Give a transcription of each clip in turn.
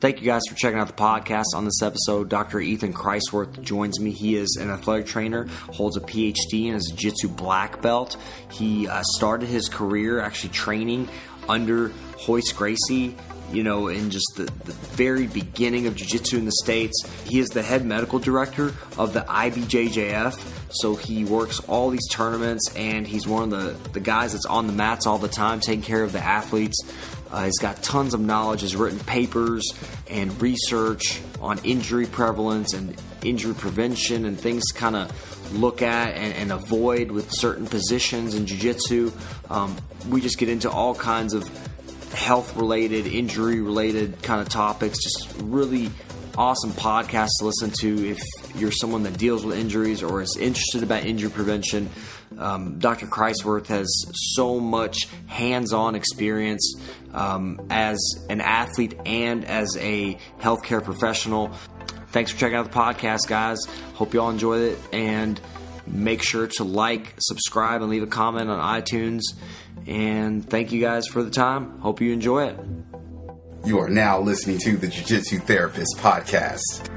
Thank you guys for checking out the podcast. On this episode, Dr. Ethan Kreiswirth joins me. He is an athletic trainer, holds a PhD, and is a jiu-jitsu black belt. He started his career actually training under Royce Gracie, in just the very beginning of jiu-jitsu in the States. He is the head medical director of the IBJJF, so he works all these tournaments, and he's one of the guys that's on the mats all the time, taking care of the athletes. He's got tons of knowledge, has written papers and research on injury prevalence and injury prevention and things to kind of look at and avoid with certain positions in jiu-jitsu. We just get into all kinds of health-related, injury-related kind of topics. Just really awesome podcast to listen to if you're someone that deals with injuries or is interested about injury prevention. Dr. Kreiswirth has so much hands-on experience as an athlete and as a healthcare professional. Thanks for checking out the podcast, guys. Hope you all enjoyed it, and make sure to like, subscribe, and leave a comment on iTunes. And thank you guys for the time. Hope you enjoy it. You are now listening to the Jiu-Jitsu Therapist Podcast.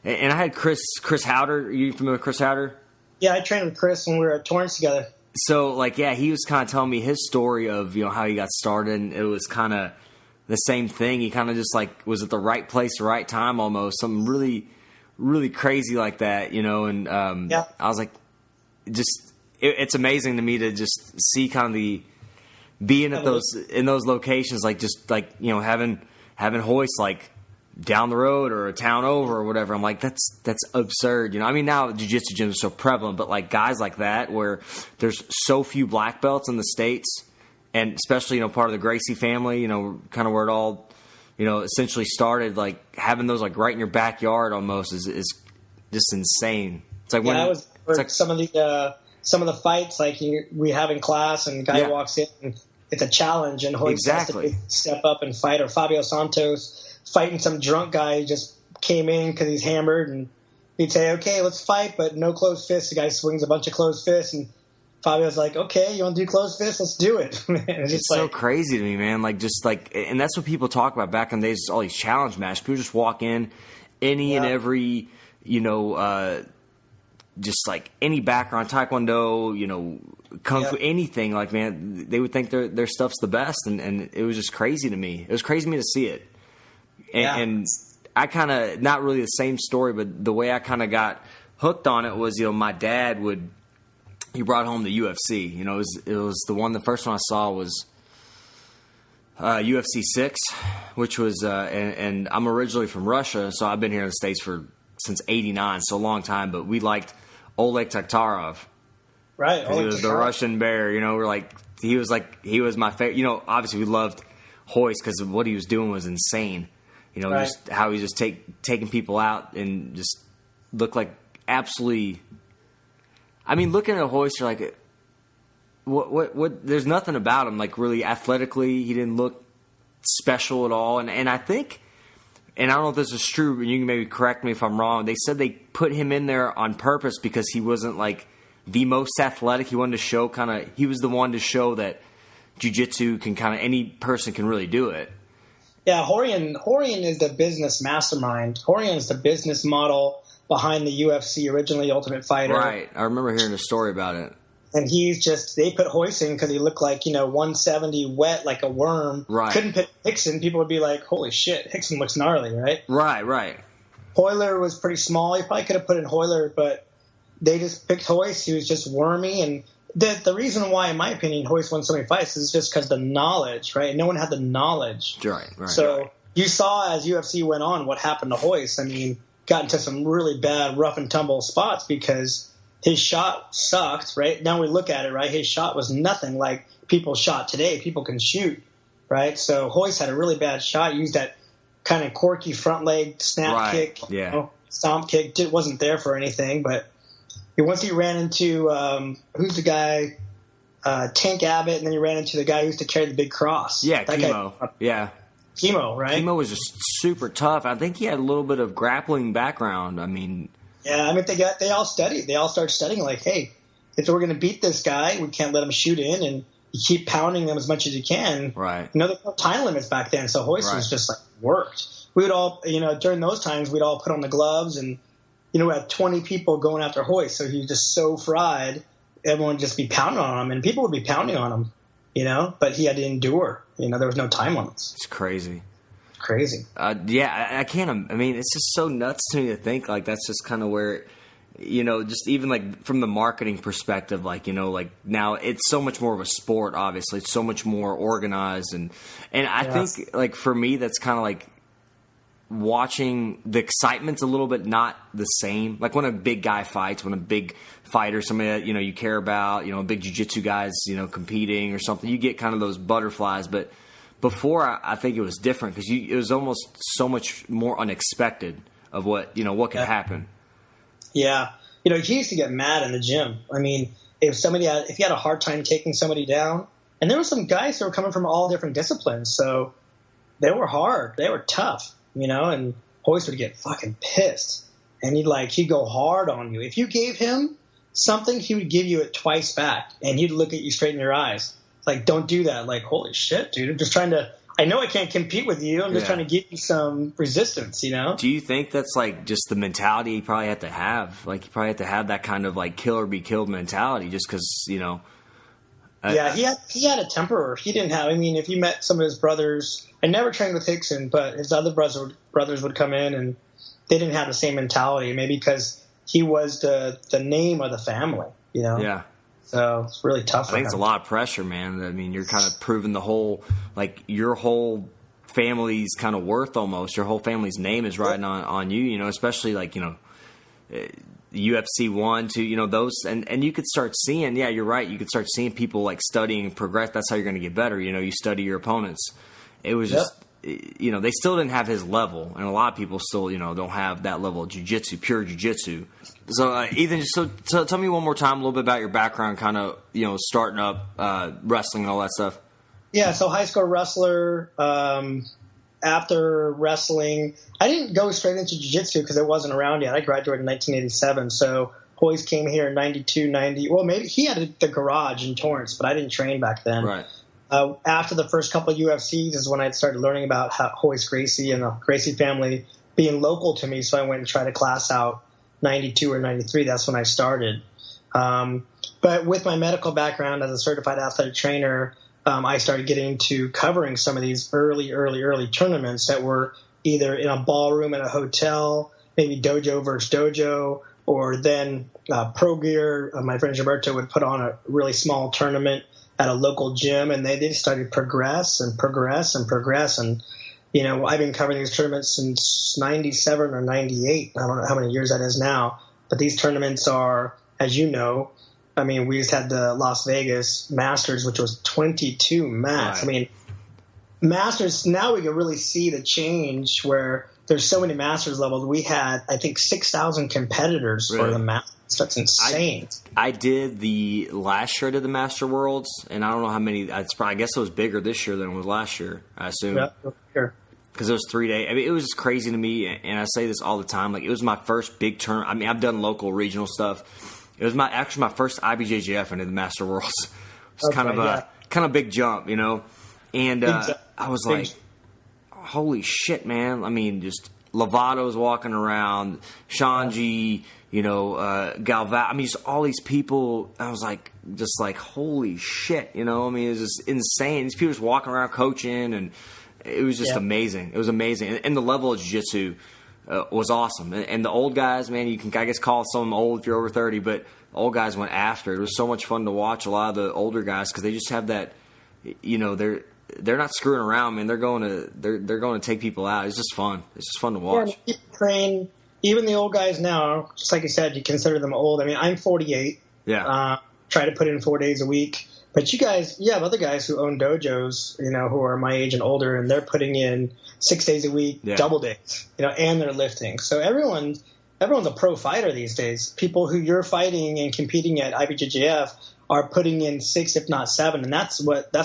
And I had Chris Howder. Are you familiar with Chris Howder? Yeah, I trained with Chris when we were at Torrance together. So, he was kind of telling me his story of, how he got started, and it was kind of the same thing. He kind of just, was at the right place, the right time almost. Something really, really crazy like that, and yeah. I was like, it's amazing to me to just see kind of being at in those locations, having hoists down the road or a town over or whatever. I'm like, that's absurd. Now jiu-jitsu gyms are so prevalent, but guys like that where there's so few black belts in the States, and especially, part of the Gracie family, kind of where it all, essentially started, having those right in your backyard almost is just insane. It's like, I was some of the fights we have in class, and the guy walks in and it's a challenge, and Hoyt has to step up and fight, or Fabio Santos fighting some drunk guy who just came in because he's hammered, and he'd say, okay, let's fight, but no closed fists. The guy swings a bunch of closed fists, and Fabio's like, okay, you want to do closed fists? Let's do it. It's so crazy to me, man. And that's what people talk about back in the days, all these challenge matches. People just walk in, and every, just any background, taekwondo, kung fu, anything, man, they would think their stuff's the best, and it was just crazy to me. It was crazy to me to see it. And I kind of, not really the same story, but the way I kind of got hooked on it was, my dad he brought home the UFC. It was the first one I saw was UFC 6, which was, and I'm originally from Russia, so I've been here in the States since '89, so a long time, but we liked Oleg Taktarov. Right. He was the Russian bear, he was my favorite. Obviously we loved Royce because what he was doing was insane. Right. Just how he just taking people out and just looked like absolutely. Looking at Royce, you're like, what? There's nothing about him really athletically. He didn't look special at all, and I think, and I don't know if this is true, but you can maybe correct me if I'm wrong. They said they put him in there on purpose because he wasn't the most athletic. He wanted to show he was the one to show that jiu-jitsu can any person can really do it. Yeah, Horian is the business mastermind. Horian is the business model behind the UFC, originally Ultimate Fighter. Right. I remember hearing a story about it. And they put Royce in because he looked 170 wet like a worm. Right. Couldn't pick Hickson. People would be like, holy shit, Hickson looks gnarly, right? Right. Hoyler was pretty small. He probably could have put in Hoyler, but they just picked Royce. He was just wormy, and the reason why, in my opinion, Royce won so many fights is just because the knowledge, right? No one had the knowledge. Right. So you saw as UFC went on what happened to Royce. Got into some really bad rough and tumble spots because his shot sucked, right? Now we look at it, right? His shot was nothing like people shot today. People can shoot, right? So Royce had a really bad shot, used that kind of quirky front leg snap kick, stomp kick. It wasn't there for anything, but once he ran into who's the guy, Tank Abbott, and then he ran into the guy who used to carry the big cross. Yeah, Chemo. Chemo, right? Chemo was just super tough. I think he had a little bit of grappling background. They all studied. They all started studying hey, if we're going to beat this guy, we can't let him shoot in. And you keep pounding them as much as you can. Right. You know, there were time limits back then, so hoist was just like worked. We would all, you know, during those times, we'd all put on the gloves, and you know, we had 20 people going after hoist, so he was just so fried. Everyone would just be pounding on him, and people would be pounding on him, you know. But he had to endure. You know, there was no time limits. It's crazy. Crazy. Yeah, I can't. I mean, it's just so nuts to me to think like that's just kind of where. You know, just even like from the marketing perspective, like, you know, like now it's so much more of a sport, obviously. It's so much more organized. And I think, like, for me, that's kind of like watching the excitement's a little bit not the same. Like when a big guy fights, when a big fighter, somebody that, you know, you care about, you know, a big jiu-jitsu guys, you know, competing or something, you get kind of those butterflies. But before, I think it was different because it was almost so much more unexpected of what, you know, what could happen. Yeah. You know, he used to get mad in the gym. I mean, if you had a hard time taking somebody down, and there were some guys who were coming from all different disciplines, so they were hard. They were tough, you know, and Hoist would get fucking pissed. And he'd go hard on you. If you gave him something, he would give you it twice back, and he'd look at you straight in your eyes. Like, don't do that. Like, holy shit, dude. I'm just trying to – I know I can't compete with you. I'm just trying to give you some resistance, you know? Do you think that's, like, just the mentality you probably have to have? Like, you probably have to have that kind of, like, kill or be killed mentality just because, you know – Yeah, he had a temper. He didn't have – I mean, if you met some of his brothers – I never trained with Hickson, but his other brothers would come in, and they didn't have the same mentality, maybe because he was the name of the family, you know? Yeah. So it's really tough for him. I think it's a lot of pressure, man. I mean, you're kind of proving the whole, like, your whole family's kind of worth almost. Your whole family's name is riding on you, you know, especially, like, you know, UFC 1, 2, you know, those. And you could start seeing, yeah, you're right. You could start seeing people, like, studying and progress. That's how you're going to get better. You know, you study your opponents. It was just, you know, they still didn't have his level. And a lot of people still, you know, don't have that level of jiu-jitsu, pure jiu-jitsu. So, Ethan, so tell me one more time a little bit about your background, kind of, you know, starting up wrestling and all that stuff. Yeah, so high school wrestler. After wrestling, I didn't go straight into jiu-jitsu because it wasn't around yet. I graduated in 1987, so Hoist came here in 92, 90. Well, maybe he had the garage in Torrance, but I didn't train back then. Right. After the first couple of UFCs is when I started learning about Royce Gracie and the Gracie family being local to me, so I went and tried a class out 92 or 93. That's when I started. But with my medical background as a certified athletic trainer, I started getting into covering some of these early tournaments that were either in a ballroom at a hotel, maybe dojo versus dojo, or then Pro Gear. My friend Gilberto would put on a really small tournament at a local gym, and they just started progress. And, you know, I've been covering these tournaments since 97 or 98. I don't know how many years that is now, but these tournaments are, as you know, I mean, we just had the Las Vegas Masters, which was 22 mats. Right. I mean, Masters, now we can really see the change where there's so many Masters levels. We had, I think, 6,000 competitors for the Masters. That's insane. I did the last year I did the Master Worlds, and I don't know how many. I guess it was bigger this year than it was last year, I assume. Yeah, sure. Because it was 3 days. I mean, it was just crazy to me, and I say this all the time. Like, it was my first big tournament. I mean, I've done local, regional stuff. It was actually my first Ibjjf into the Master Worlds. It was kind of a big jump, you know. And I was like, holy shit, man. I mean, just Lovato's walking around, Shanji, you know, Galva. I mean, just all these people. I was like, holy shit, you know. I mean, it was just insane. These people just walking around coaching, and it was just amazing. It was amazing. And the level of jiu-jitsu was awesome. And the old guys, man, you can, I guess, call some of them old if you're over 30, but old guys went after it. It was so much fun to watch a lot of the older guys because they just have that, you know, they're not screwing around, man. They're going to take people out. It's just fun. It's just fun to watch. Yeah, train. Even the old guys now, just like you said, you consider them old. I mean, I'm 48. Yeah. Try to put in 4 days a week. But you have other guys who own dojos, you know, who are my age and older, and they're putting in 6 days a week, double days, you know, and they're lifting. So everyone's a pro fighter these days. People who you're fighting and competing at IBJJF are putting in 6, if not 7, and that's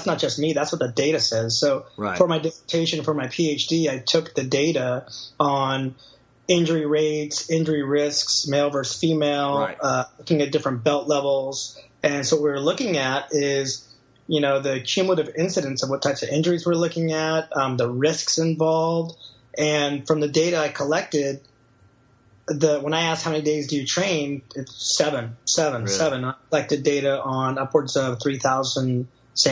not just me. That's what the data says. So for my dissertation, for my PhD, I took the data on injury rates, injury risks, male versus female, looking at different belt levels. And so what we're looking at is the cumulative incidence of what types of injuries we're looking at, the risks involved. And from the data I collected, when I asked how many days do you train, it's seven. Really? I collected data on upwards of 3,000 as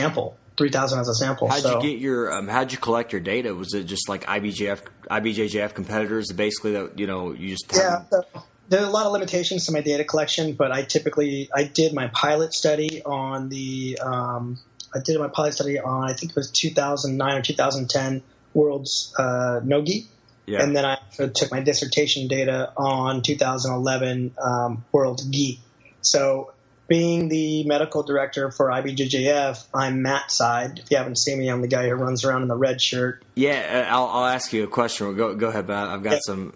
a sample. How'd you collect your data? Was it just like IBJJF competitors basically that, you just have? Yeah. There are a lot of limitations to my data collection, but I did my pilot study on I think it was 2009 or 2010 World's Nogi. Yeah. And then I took my dissertation data on 2011 World Gi. So being the medical director for IBJJF, I'm Matt side. If you haven't seen me, I'm the guy who runs around in the red shirt. Yeah, I'll ask you a question. Go ahead, Matt. I've got some.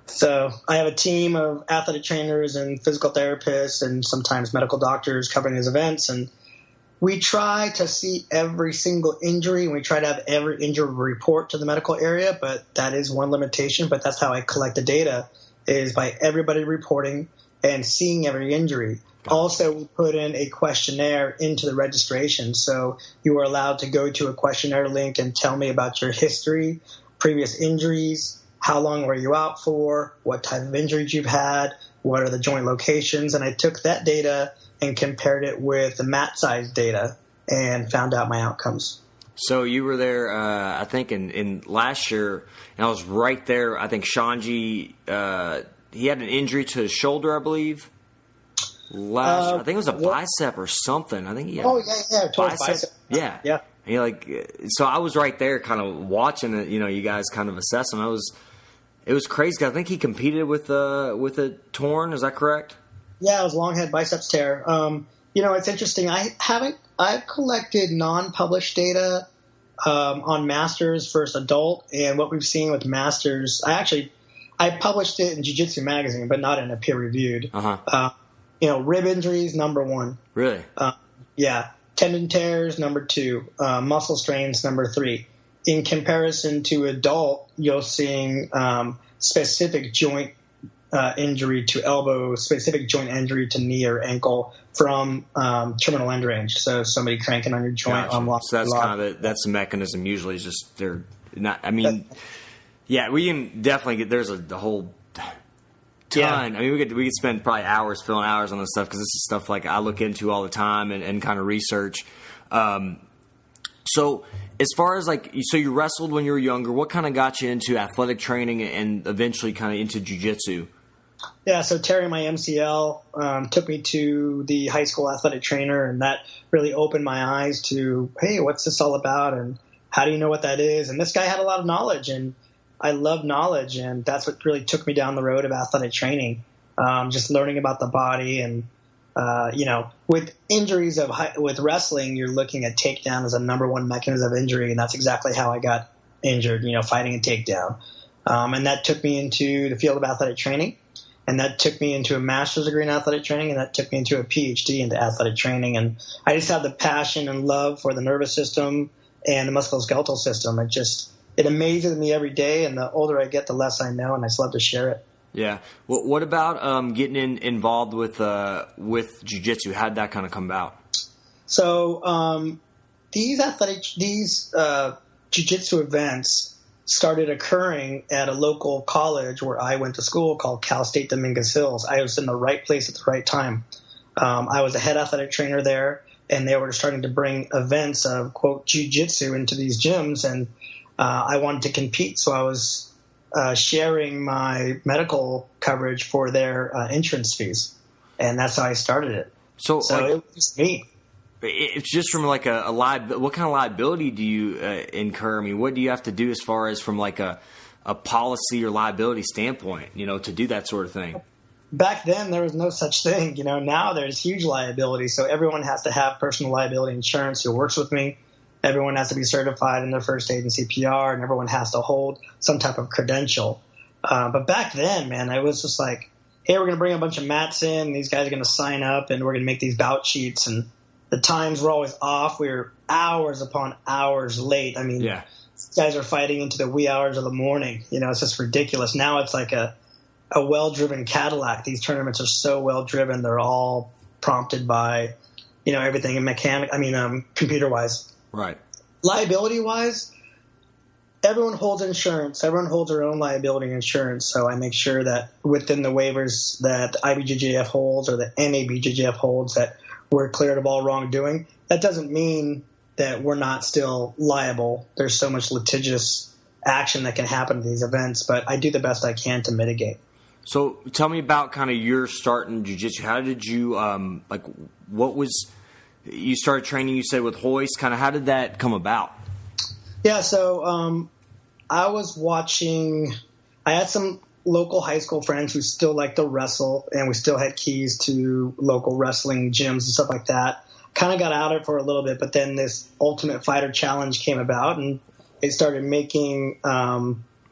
So I have a team of athletic trainers and physical therapists and sometimes medical doctors covering these events. And we try to see every single injury, and we try to have every injury report to the medical area, but that is one limitation. But that's how I collect the data, is by everybody reporting and seeing every injury. Also, we put in a questionnaire into the registration. So you are allowed to go to a questionnaire link and tell me about your history, previous injuries, how long were you out for, what type of injuries you've had, what are the joint locations. And I took that data and compared it with the mat size data and found out my outcomes. So you were there, I think, in last year, and I was right there. I think Shanji, he had an injury to his shoulder, I believe. Last year. I think it was a bicep or something. I think he had bicep. Yeah. So I was right there kind of watching it, you guys kind of assess him. It was crazy. I think he competed with a torn. Is that correct? Yeah, it was long head biceps tear. It's interesting. I've collected non-published data on masters versus adult, and what we've seen with masters, I published it in Jiu-Jitsu magazine, but not in a peer-reviewed. Rib injuries, number one. Really? Yeah. Tendon tears, number two. Muscle strains, number three. In comparison to adult, you're seeing specific joint injury to elbow, specific joint injury to knee or ankle from terminal end range. So somebody cranking on your joint. Gotcha. So that's kind of that's the mechanism. Usually, is just they're not. I mean, yeah, we can definitely get. There's a whole ton. Yeah. I mean, we could spend probably hours filling hours on this stuff because this is stuff like I look into all the time and kind of research. So as far as so you wrestled when you were younger. What kind of got you into athletic training and eventually kind of into jiu-jitsu? Yeah, so tearing my MCL took me to the high school athletic trainer, and that really opened my eyes to, hey, what's this all about, and how do you know what that is? And this guy had a lot of knowledge, and I love knowledge, and that's what really took me down the road of athletic training, just learning about the body. And, with injuries with wrestling, you're looking at takedown as a number one mechanism of injury, and that's exactly how I got injured, fighting a takedown. And that took me into the field of athletic training, and that took me into a master's degree in athletic training, and that took me into a PhD into athletic training. And I just have the passion and love for the nervous system and the musculoskeletal system. It amazes me every day, and the older I get, the less I know, and I just love to share it. Yeah. Well, what about getting involved with jiu-jitsu? How did that kind of come about? So these jiu-jitsu events started occurring at a local college where I went to school called Cal State Dominguez Hills. I was in the right place at the right time. I was a head athletic trainer there, and they were starting to bring events of, quote, jiu-jitsu into these gyms, and I wanted to compete, so I was sharing my medical coverage for their entrance fees, and that's how I started it. So it was me. It's just from what kind of liability do you incur? I mean, what do you have to do as far as from a policy or liability standpoint, to do that sort of thing? Back then, there was no such thing. Now there's huge liability. So everyone has to have personal liability insurance who works with me. Everyone has to be certified in their first aid and CPR, and everyone has to hold some type of credential. But back then, man, I was just like, hey, we're going to bring a bunch of mats in. These guys are going to sign up, and we're going to make these bout sheets. And the times were always off. We were hours upon hours late. I mean, These guys are fighting into the wee hours of the morning. It's just ridiculous. Now it's like a well-driven Cadillac. These tournaments are so well-driven. They're all prompted by everything in computer wise. Right. Liability wise, everyone holds insurance. Everyone holds their own liability insurance. So I make sure that within the waivers that IBJJF holds or that NABJJF holds that we're cleared of all wrongdoing. That doesn't mean that we're not still liable. There's so much litigious action that can happen in these events, but I do the best I can to mitigate. So tell me about kind of your start in jiu-jitsu. How did you, you started training, you said, with Royce. Kind of how did that come about? Yeah, so I was watching – I had some local high school friends who still liked to wrestle, and we still had keys to local wrestling gyms and stuff like that. Kind of got out of it for a little bit, but then this Ultimate Fighter Challenge came about, and it started making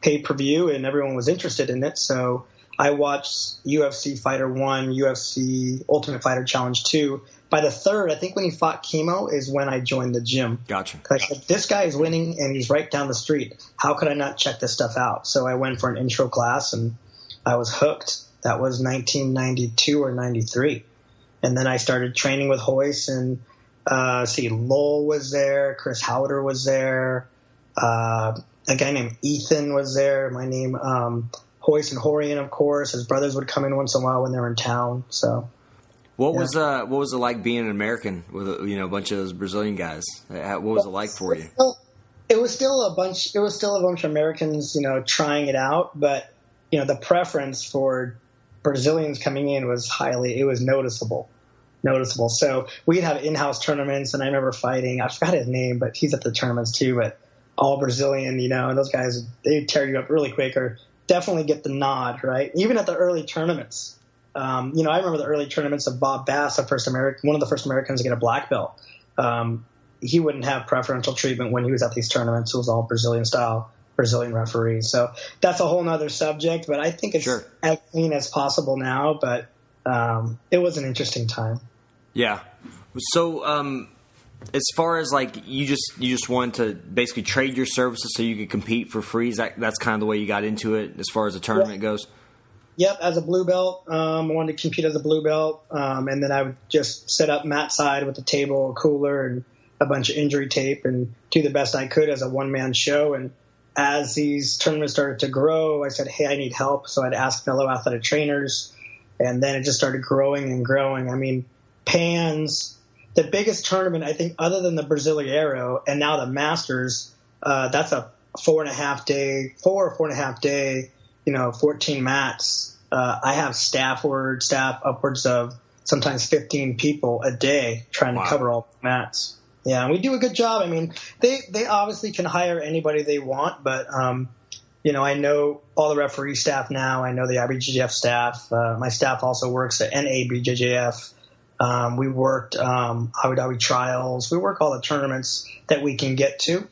pay-per-view, and everyone was interested in it. So I watched UFC Fighter 1, UFC Ultimate Fighter Challenge 2. By the third, I think when he fought Chemo is when I joined the gym. Gotcha. I said, this guy is winning, and he's right down the street. How could I not check this stuff out? So I went for an intro class, and I was hooked. That was 1992 or 93. And then I started training with Royce, and Lowell was there, Chris Howder was there, a guy named Ethan was there, my name, Royce and Horian, of course. His brothers would come in once in a while when they were in town. So, what was it like being an American with a bunch of those Brazilian guys? What was it like for you? It was still a bunch of Americans, trying it out, but the preference for Brazilians coming in was noticeable. So we'd have in-house tournaments, and I remember fighting. I forgot his name, but he's at the tournaments too. But all Brazilian, and those guys, they tear you up really quick or definitely get the nod, right? Even at the early tournaments. I remember the early tournaments of Bob Bass, one of the first Americans to get a black belt. He wouldn't have preferential treatment when he was at these tournaments. It was all Brazilian style, Brazilian referees. So that's a whole nother subject, but I think it's as clean as possible now. But it was an interesting time. Yeah. So as far as you just wanted to basically trade your services so you could compete for free, that's kind of the way you got into it as far as the tournament goes? Yep, as a blue belt. I wanted to compete as a blue belt, and then I would just set up mat side with a table, a cooler, and a bunch of injury tape and do the best I could as a one-man show. And as these tournaments started to grow, I said, hey, I need help. So I'd ask fellow athletic trainers, and then it just started growing and growing. I mean, PANS, the biggest tournament, I think, other than the Brasileiro and now the Masters, that's a 4.5 day, 14 mats. I have staff upwards of sometimes 15 people a day trying to cover all the mats. Yeah, and we do a good job. I mean, they obviously can hire anybody they want, but, I know all the referee staff now. I know the IBJJF staff. My staff also works at NABJJF. We worked Abu Dhabi trials. We work all the tournaments that we can get to.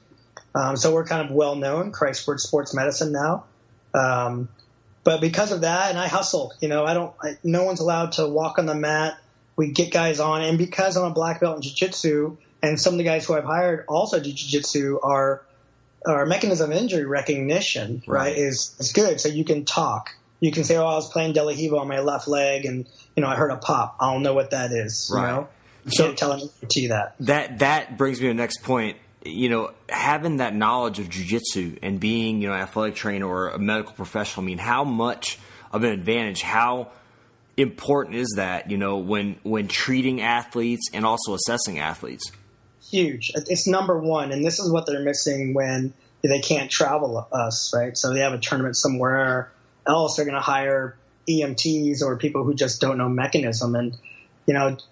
So we're kind of well known, Kreiswirth Sports Medicine now. But because of that, and I hustle, no one's allowed to walk on the mat. We get guys on, and because I'm a black belt in jiu-jitsu, and some of the guys who I've hired also do jiu-jitsu, our mechanism of injury recognition, right, is good. So you can talk. You can say, I was playing De La Hiva on my left leg, and, I heard a pop. I'll know what that is, You can't tell an EMT that. That brings me to the next point. Having that knowledge of jiu-jitsu and being, an athletic trainer or a medical professional, how much of an advantage, how important is that, when treating athletes and also assessing athletes? Huge. It's number one, and this is what they're missing when they can't travel us, right? So they have a tournament somewhere else, they're going to hire EMTs or people who just don't know mechanism. And,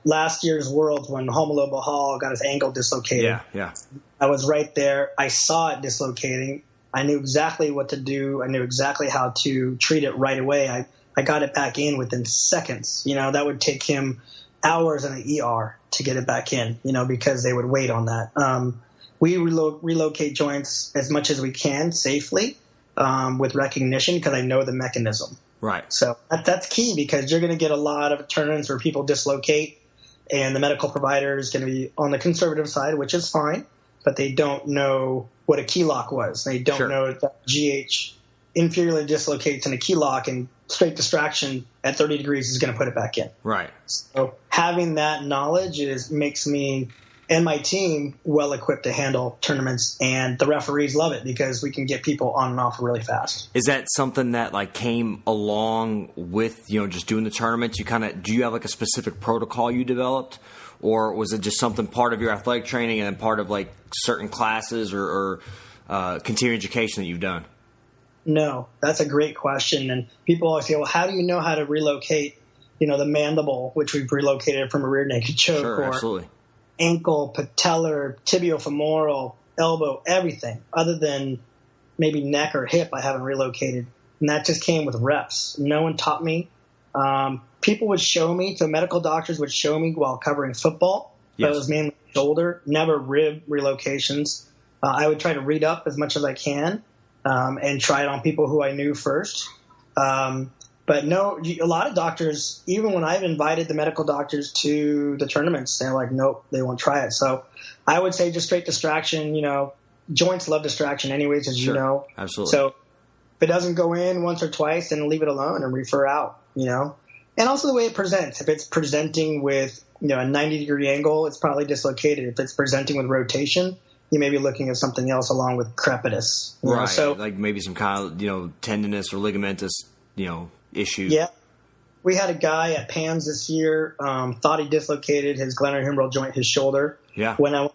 last year's Worlds when Romulo Bahal got his ankle dislocated. Yeah. I was right there. I saw it dislocating. I knew exactly what to do. I knew exactly how to treat it right away. I got it back in within seconds. That would take him hours in the ER to get it back in, because they would wait on that. We relocate joints as much as we can safely with recognition because I know the mechanism. Right. So that's key because you're going to get a lot of tournaments where people dislocate and the medical provider is going to be on the conservative side, which is fine, but they don't know what a key lock was. They don't know that GH inferiorly dislocates in a key lock and straight distraction at 30 degrees is going to put it back in. Right. So having that knowledge makes me and my team well equipped to handle tournaments, and the referees love it because we can get people on and off really fast. Is that something that like came along with, just doing the tournaments? Do you have like a specific protocol you developed, or was it just something part of your athletic training and then part of like certain classes or continuing education that you've done? No, that's a great question. And people always say, well, how do you know how to relocate, the mandible, which we've relocated from a rear naked choke, Sure, or absolutely. ankle, patellar, tibiofemoral, elbow, everything other than maybe neck or hip I haven't relocated. And that just came with reps. No one taught me. People would show me, so medical doctors would show me while covering football. Yes. But it was mainly shoulder, never rib relocations. I would try to read up as much as I can and try it on people who I knew first. But no, a lot of doctors, even when I've invited the medical doctors to the tournaments, they're like, nope, they won't try it. So I would say just straight distraction. Joints love distraction anyways, as Sure. you know. Absolutely. So if it doesn't go in once or twice, then leave it alone and refer out, And also the way it presents. If it's presenting with, a 90-degree angle, it's probably dislocated. If it's presenting with rotation, you may be looking at something else along with crepitus. Right. So, like maybe some kind of, tendinous or ligamentous, issue. Yeah. We had a guy at PANS this year, thought he dislocated his glenohumeral joint, his shoulder. Yeah. When I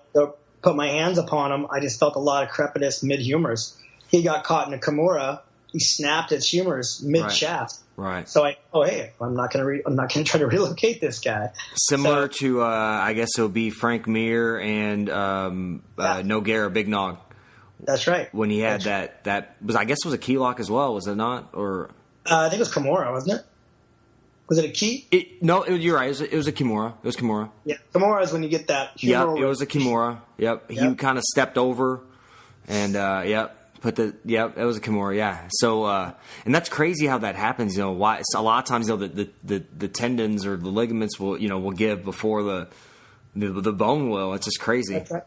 put my hands upon him, I just felt a lot of crepitus mid-humerus. He got caught in a Kimura. He snapped his humerus mid-shaft. Right. So I'm not going to try to relocate this guy. Similar to, I guess it'll be Frank Mir and Nogueira Big Nog. That's right. When he had that was, I guess it was a key lock as well, was it not? Or I think it was Kimura, wasn't it? Was it a key? You're right. It was a Kimura. It was Kimura. Yeah, Kimura is when you get that humeral. Yep, it was a Kimura. Yep. He kind of stepped over and, it was a Kimura, yeah. So, and that's crazy how that happens, why a lot of times, the tendons or the ligaments will give before the bone will. It's just crazy. That's right.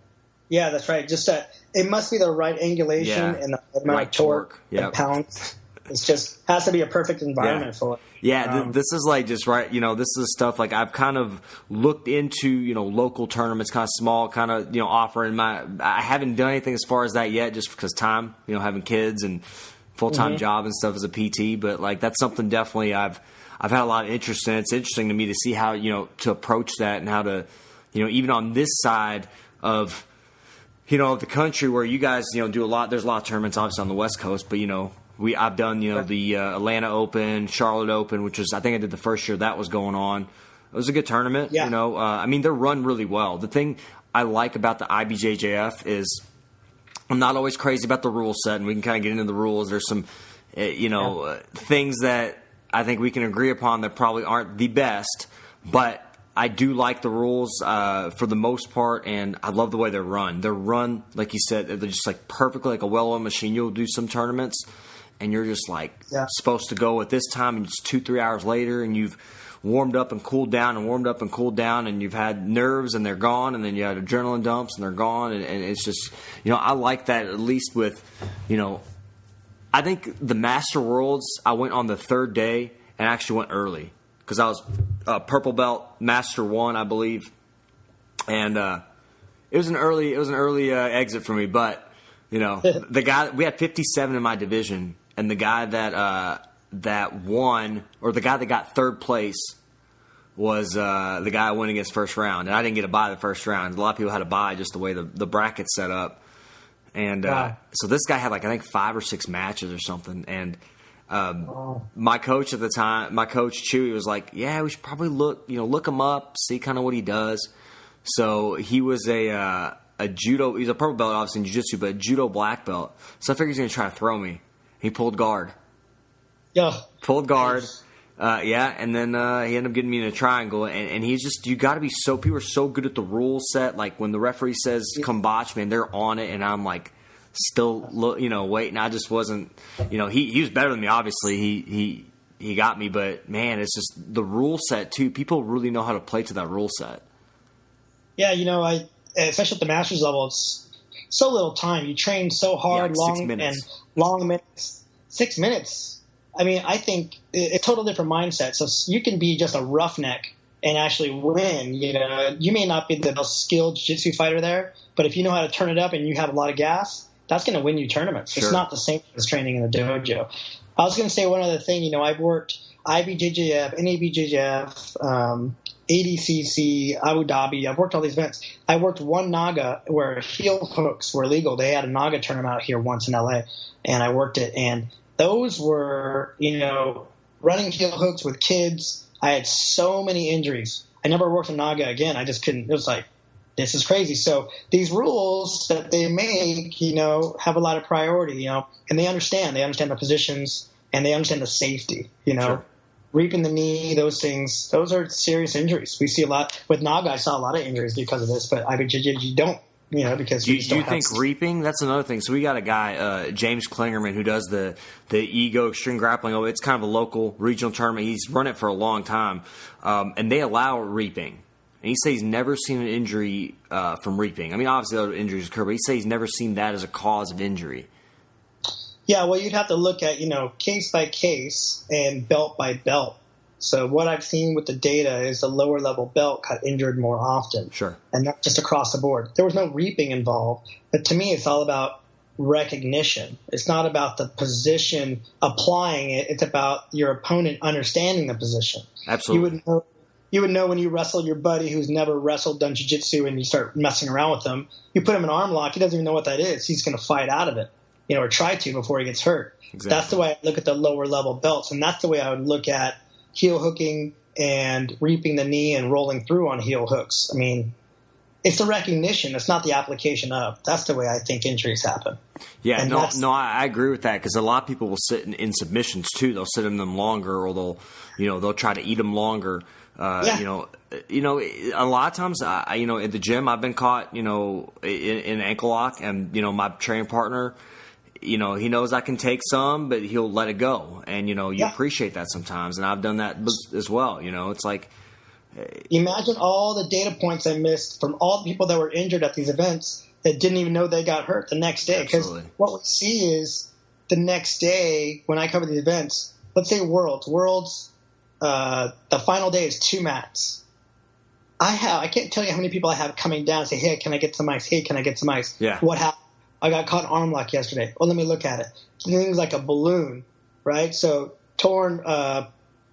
Yeah, that's right. Just it must be the right angulation and the amount of torque and pounds. It's just has to be a perfect environment for it. Yeah, this is like just right. This is stuff like I've kind of looked into. Local tournaments, kind of small, kind of offering I haven't done anything as far as that yet, just because time. Having kids and full-time job and stuff as a PT. But like that's something definitely I've had a lot of interest in. It's interesting to me to see how to approach that and how to even on this side of the country where you guys do a lot. There's a lot of tournaments obviously on the West Coast, but I've done, the Atlanta Open, Charlotte Open, which was, I think I did the first year that was going on. It was a good tournament, Yeah. They're run really well. The thing I like about the IBJJF is I'm not always crazy about the rule set, and we can kind of get into the rules. There's some, things that I think we can agree upon that probably aren't the best, but I do like the rules for the most part, and I love the way they're run. They're run, like you said, they're just like perfectly like a well-oiled machine. You'll do some tournaments, and you're just like supposed to go at this time, and it's 2-3 hours later, and you've warmed up and cooled down and warmed up and cooled down, and you've had nerves and they're gone, and then you had adrenaline dumps and they're gone, and it's just I like that at least with I think the Master Worlds I went on the third day and actually went early because I was purple belt Master 1 I believe, and it was an early exit for me, but the guy we had 57 in my division. And the guy that won, or the guy that got third place, was the guy I went against first round. And I didn't get a bye the first round. A lot of people had a bye just the way the bracket's set up. And so this guy had I think 5 or 6 matches or something. And my coach at the time, Coach Chewy, was like, yeah, we should probably look him up, see kind of what he does. So he was a judo, he's a purple belt obviously in jiu-jitsu, but a judo black belt. So I figured he's going to try to throw me. He pulled guard. Yeah. Pulled guard. And then he ended up getting me in a triangle. And he's just, you got to be people are so good at the rule set. Like when the referee says come botch, man, they're on it. And I'm like still, waiting. I just wasn't, he was better than me, obviously. He got me. But, man, it's just the rule set, too. People really know how to play to that rule set. Yeah, especially at the master's level, it's so little time. You train so hard, long minutes. 6 minutes. I mean, I think it's a total different mindset. So you can be just a roughneck and actually win. You know, you may not be the most skilled jiu-jitsu fighter there, but if you know how to turn it up and you have a lot of gas, that's going to win you tournaments. Sure. It's not the same as training in the dojo. I was going to say one other thing. You know, I've worked IBJJF, NABJJF, ADCC, Abu Dhabi. I've worked all these events. I worked one Naga where heel hooks were legal. They had a Naga tournament out here once in LA, and I worked it. And those were, you know, running heel hooks with kids. I had so many injuries. I never worked a Naga again. I just couldn't. It was like, this is crazy. So these rules that they make, you know, have a lot of priority, you know, and they understand. They understand the positions and they understand the safety, you know. Sure. Reaping the knee, those things, those are serious injuries. We see a lot. With Naga, I saw a lot of injuries because of this, but IBJJ, you don't, you know, because do you think reaping? That's another thing. So we got a guy, James Klingerman, who does the Ego Extreme Grappling. Oh, it's kind of a local regional tournament. He's run it for a long time, and they allow reaping. And he says he's never seen an injury from reaping. I mean, obviously other injuries occur, but he says he's never seen that as a cause of injury. Yeah, well, you'd have to look at, you know, case by case and belt by belt. So what I've seen with the data is the lower level belt got injured more often. Sure. And not just across the board. There was no reaping involved. But to me, it's all about recognition. It's not about the position applying it. It's about your opponent understanding the position. Absolutely. You would know when you wrestle your buddy who's never wrestled, done jiu-jitsu, and you start messing around with him. You put him in arm lock. He doesn't even know what that is. He's going to fight out of it. You know, or try to before he gets hurt. Exactly. That's the way I look at the lower level belts, and that's the way I would look at heel hooking and reaping the knee and rolling through on heel hooks. I mean, it's the recognition. It's not the application of. That's the way I think injuries happen. Yeah, I agree with that because a lot of people will sit in submissions too. They'll sit in them longer, or they'll try to eat them longer. Yeah. You know, a lot of times, you know, at the gym, I've been caught, you know, in ankle lock, and you know, my training partner. You know, he knows I can take some, but he'll let it go. And, you know, you appreciate that sometimes. And I've done that as well. You know, it's like. Imagine all the data points I missed from all the people that were injured at these events that didn't even know they got hurt the next day. Because what we see is the next day when I cover the events, let's say Worlds, the final day is 2 mats. I can't tell you how many people I have coming down and say, hey, can I get some ice? Hey, can I get some ice? Yeah. What happened? I got caught in arm lock yesterday. Well, let me look at it. Things like a balloon, right? So torn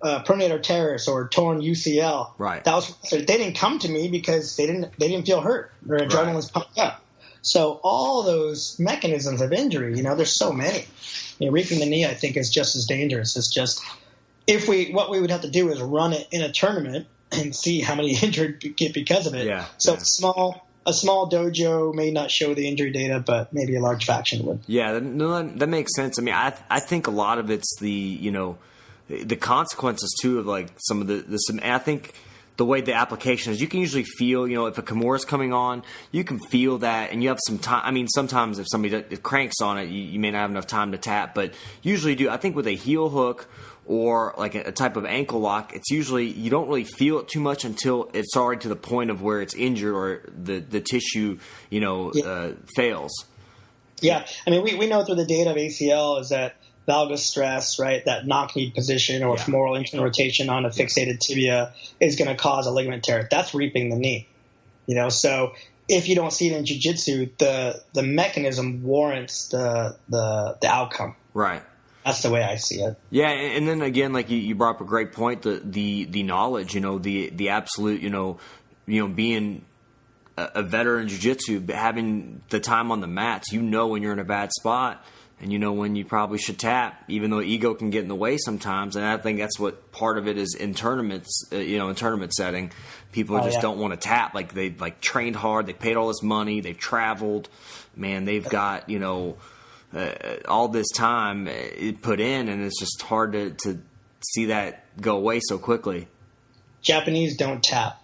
pronator teres or torn UCL. Right. They didn't come to me because they didn't feel hurt. Their adrenaline was pumped up. So all those mechanisms of injury, you know, there's so many. You know, reaping the knee, I think, is just as dangerous. It's just what we would have to do is run it in a tournament and see how many injured get because of it. Yeah. So a small dojo may not show the injury data, but maybe a large faction would. Yeah, that makes sense. I mean, I think a lot of it's the consequences too of like some of and I think the way the application is, you can usually feel, you know, if a Kimura's coming on, you can feel that, and you have some time. I mean, sometimes if somebody cranks on it, you may not have enough time to tap, but usually you do. I think with a heel hook or like a type of ankle lock, it's usually you don't really feel it too much until it's already to the point of where it's injured or the tissue, you know, fails. Yeah, I mean, we know through the data of ACL is that valgus stress, right, that knock-knee position or femoral incline rotation on a fixated tibia is going to cause a ligament tear. That's reaping the knee, you know. So if you don't see it in jiu-jitsu, the mechanism warrants the outcome. Right. That's the way I see it. Yeah, and then again, like you brought up a great point, the knowledge, you know, the absolute, you know, being a veteran jiu-jitsu, having the time on the mats, you know when you're in a bad spot, and you know when you probably should tap, even though ego can get in the way sometimes. And I think that's what part of it is in tournaments, you know, in tournament setting, people just don't want to tap. Like they've trained hard, they paid all this money, they've traveled, man, they've got, you know, all this time put in, and it's just hard to see that go away so quickly. Japanese don't tap.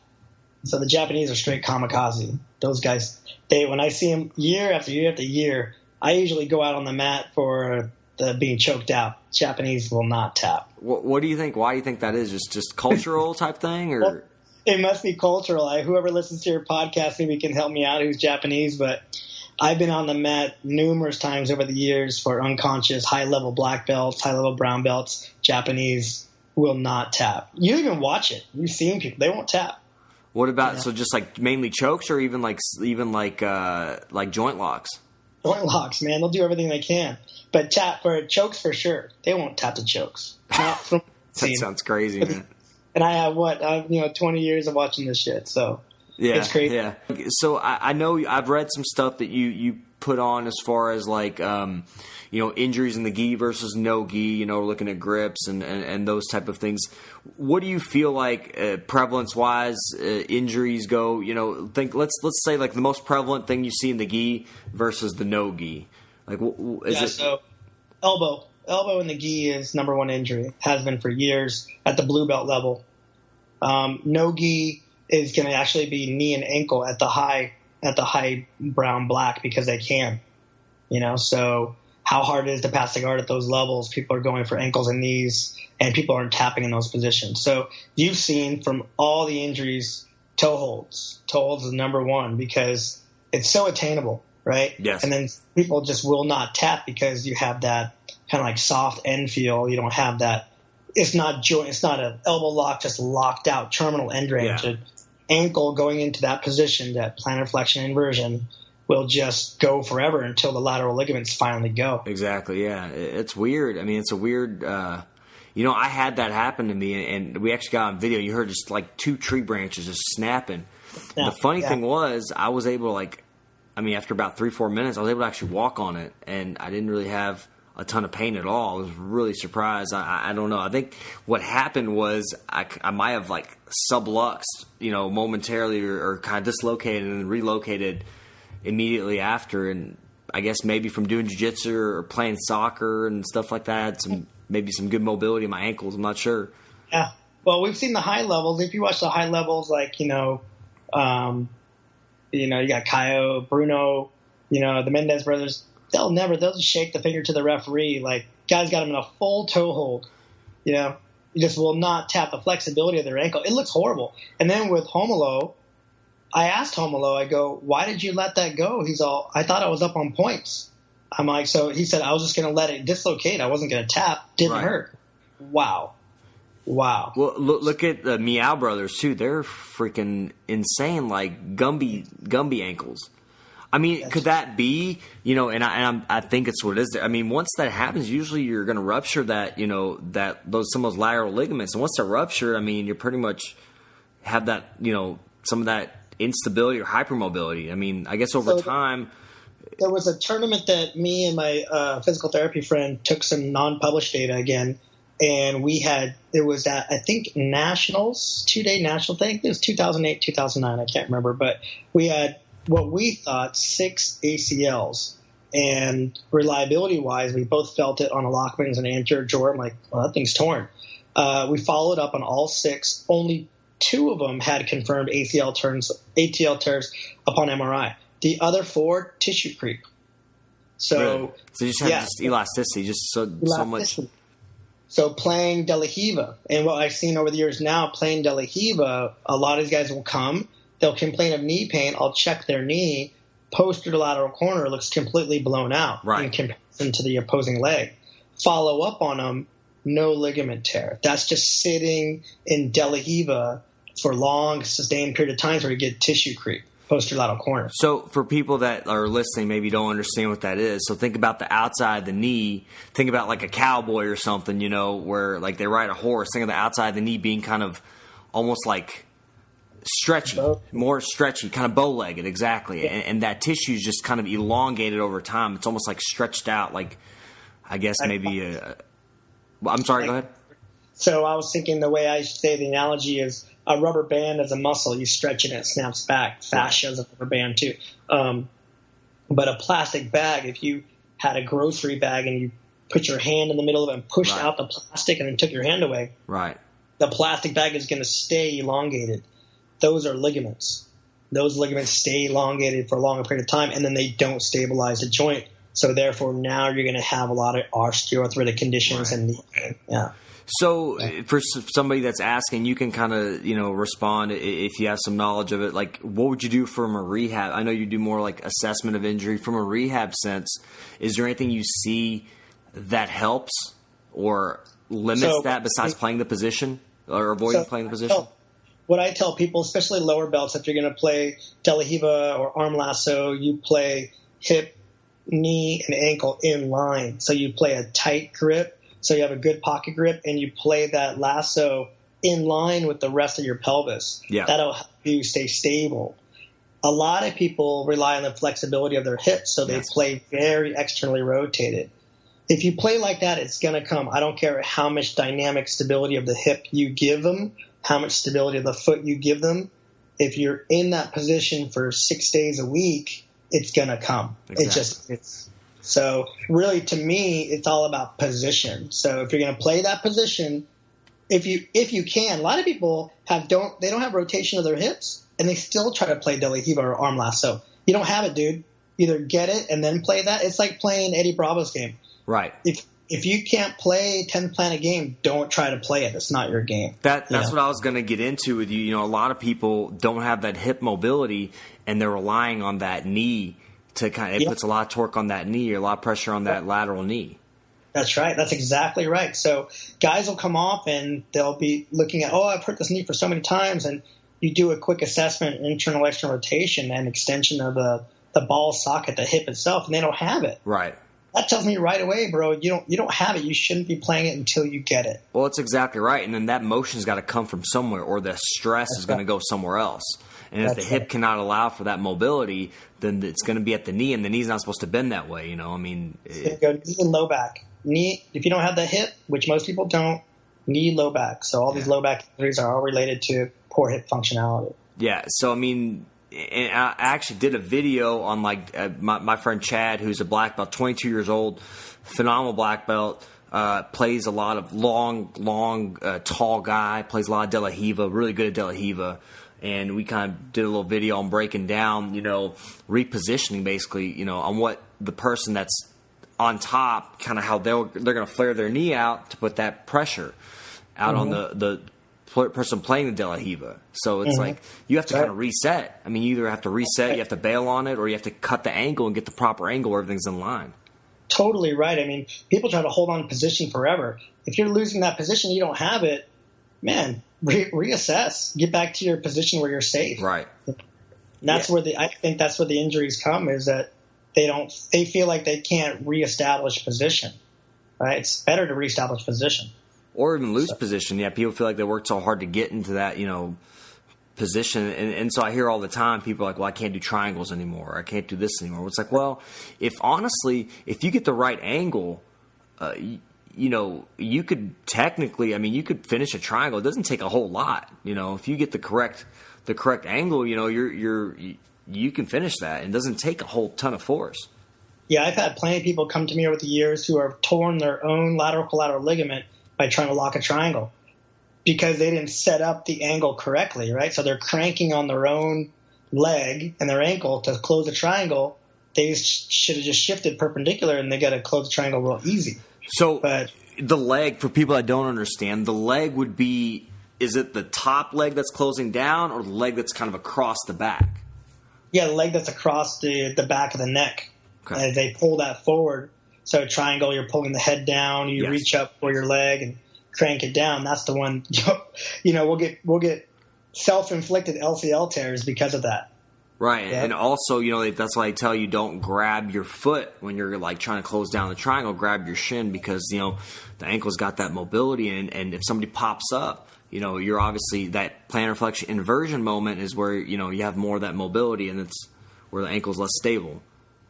So the Japanese are straight kamikaze. Those guys, when I see them year after year after year, I usually go out on the mat for being choked out. Japanese will not tap. What do you think? Why do you think that is? Just cultural type thing? Or well, it must be cultural. Whoever listens to your podcast maybe can help me out who's Japanese, but I've been on the mat numerous times over the years for unconscious high-level black belts, high-level brown belts. Japanese will not tap. You even watch it. You've seen people; they won't tap. What about so just like mainly chokes, or even like joint locks? Joint locks, man. They'll do everything they can, but tap for chokes for sure. They won't tap the chokes. Not from That sounds crazy, man. And I have 20 years of watching this shit, so it's crazy. Yeah. So I know I've read some stuff that you put on as far as like injuries in the gi versus no gi. Looking at grips and those type of things. What do you feel like prevalence wise injuries go? Let's say like the most prevalent thing you see in the gi versus the no gi. Like so elbow in the gi is number one injury. Has been for years at the blue belt level. No gi is going to actually be knee and ankle at the high brown black because they can. So how hard it is to pass the guard at those levels. People are going for ankles and knees, and people aren't tapping in those positions. So you've seen from all the injuries, toe holds. Toe holds is number one because it's so attainable, right? Yes. And then people just will not tap because you have that kind of like soft end feel. You don't have that. It's not joint. It's not an elbow lock, just locked out terminal end range. Yeah. Ankle going into that position, that plantar flexion inversion, will just go forever until the lateral ligaments finally go. Exactly. Yeah, it's weird. I mean, it's a weird. I had that happen to me, and we actually got on video. You heard just like two tree branches just snapping. The funny thing was, I was able to after about 3-4 minutes, I was able to actually walk on it, and I didn't really have a ton of pain at all. I was really surprised. I don't know. I think what happened was I might have like subluxed, momentarily or kind of dislocated and then relocated immediately after. And I guess maybe from doing jiu-jitsu or playing soccer and stuff like that, maybe some good mobility in my ankles. I'm not sure. Yeah. Well, we've seen the high levels. If you watch the high levels, like, you got Caio, Bruno, the Mendez brothers, they'll just shake the finger to the referee. Like, guys got them in a full toe hold. You just will not tap the flexibility of their ankle. It looks horrible. And then with Homolo, I asked Homolo, I go, why did you let that go? He's all, I thought I was up on points. I'm like, so he said, I was just going to let it dislocate. I wasn't going to tap. Didn't hurt. Wow. Well, look at the Meow brothers, too. They're freaking insane, like Gumby ankles. I mean, could that be, I think it's what it is. I mean, once that happens, usually you're going to rupture that, some of those lateral ligaments. And once they're ruptured, I mean, you pretty much have that, some of that instability or hypermobility. I mean, I guess over time. There was a tournament that me and my physical therapy friend took some non-published data again. And it was at, I think, Nationals, 2-day national thing. It was 2008, 2009. I can't remember. But we had what we thought 6 ACLs, and reliability wise, we both felt it on a lock wings and anterior jaw. I'm like, well, that thing's torn. We followed up on all 6. Only 2 of them had confirmed ATL tears upon MRI. The other 4 tissue creep. So, really? So you just have just elasticity, just so much. So playing De La Riva, and what I've seen over the years now, playing De La Riva, a lot of these guys will come. They'll complain of knee pain. I'll check their knee. Posterior lateral corner looks completely blown out in comparison to the opposing leg. Follow up on them, no ligament tear. That's just sitting in De La Riva for long, sustained period of times where you get tissue creep, posterior lateral corner. So for people that are listening, maybe don't understand what that is. So think about the outside of the knee. Think about like a cowboy or something, where like they ride a horse. Think of the outside of the knee being kind of almost like stretchy, more stretchy, kind of bow-legged, exactly. Yeah. And that tissue is just kind of elongated over time. It's almost like stretched out, like I guess maybe I'm sorry, go ahead. So I was thinking the way I say the analogy is a rubber band is a muscle. You stretch it and it snaps back. Fascia is a rubber band too. But a plastic bag, if you had a grocery bag and you put your hand in the middle of it and pushed out the plastic and then took your hand away, the plastic bag is going to stay elongated. Those are ligaments. Those ligaments stay elongated for a longer period of time, and then they don't stabilize the joint. So therefore, now you're going to have a lot of osteoarthritic conditions and knee pain. Yeah. So for somebody that's asking, you can kind of, respond if you have some knowledge of it. Like, what would you do from a rehab? I know you do more like assessment of injury. From a rehab sense, is there anything you see that helps or limits that besides playing the position or avoiding playing the position? What I tell people, especially lower belts, if you're going to play De La Riva or arm lasso, you play hip, knee, and ankle in line. So you play a tight grip. So you have a good pocket grip, and you play that lasso in line with the rest of your pelvis. Yeah. That'll help you stay stable. A lot of people rely on the flexibility of their hips, so they play very externally rotated. If you play like that, it's going to come. I don't care how much dynamic stability of the hip you give them, how much stability of the foot you give them. If you're in that position for 6 days a week, it's going to come. Exactly. So really, to me, it's all about position. So if you're going to play that position, if you can, a lot of people don't have rotation of their hips, and they still try to play De La Riva or arm lasso. You don't have it, dude. Either get it and then play that. It's like playing Eddie Bravo's game. Right. If you can't play 10th Planet game, don't try to play it. It's not your game. That's what I was going to get into with you. You know, a lot of people don't have that hip mobility, and they're relying on that knee to it puts a lot of torque on that knee, or a lot of pressure on that lateral knee. That's right. That's exactly right. So guys will come off and they'll be looking at, I've hurt this knee for so many times, and you do a quick assessment, internal external rotation, and extension of the ball socket, the hip itself, and they don't have it. Right. That tells me right away, bro, you don't have it. You shouldn't be playing it until you get it. Well, that's exactly right. And then that motion's got to come from somewhere, or the stress is going to go somewhere else. And if the hip cannot allow for that mobility, then it's going to be at the knee, and the knee's not supposed to bend that way. You know, I mean, it's going to go knee and low back. Knee, if you don't have the hip, which most people don't, knee, low back. So all these low back injuries are all related to poor hip functionality. Yeah. So I mean, and I actually did a video on my friend Chad, who's a black belt, 22 years old, phenomenal black belt. Plays a lot of long, tall guy. Plays a lot of De La Riva. Really good at De La Riva. And we kind of did a little video on breaking down, repositioning basically, on what the person that's on top, kind of how they're going to flare their knee out to put that pressure out on the person playing the De La Riva. So it's like you have to kind of reset. I mean, you either have to reset, you have to bail on it, or you have to cut the angle and get the proper angle where everything's in line. Totally right. I mean, people try to hold on to position forever. If you're losing that position, you don't have it, man, reassess. Get back to your position where you're safe. Right. And that's where I think that's where the injuries come, is that they feel like they can't reestablish position. Right? It's better to reestablish position. Or even lose position. Yeah, people feel like they worked so hard to get into that, position. And so I hear all the time people are like, well, I can't do triangles anymore. Or I can't do this anymore. It's like, well, if you get the right angle, you could technically, you could finish a triangle. It doesn't take a whole lot. If you get the correct angle, you can finish that. It doesn't take a whole ton of force. Yeah, I've had plenty of people come to me over the years who have torn their own lateral collateral ligament by trying to lock a triangle because they didn't set up the angle correctly, right? So they're cranking on their own leg and their ankle to close a triangle. They should have just shifted perpendicular, and they got to close the triangle real easy. So the leg, for people that don't understand, the leg would be, is it the top leg that's closing down, or the leg that's kind of across the back? Yeah, the leg that's across the back of the neck. Okay. They pull that forward. So triangle, you're pulling the head down, you reach up for your leg and crank it down. That's the one, we'll get self-inflicted LCL tears because of that. Right. Yeah. And also, that's why I tell you, don't grab your foot when you're trying to close down the triangle. Grab your shin, because, the ankle's got that mobility. And if somebody pops up, you're obviously, that plantar flexion inversion moment is where, you have more of that mobility, and it's where the ankle's less stable.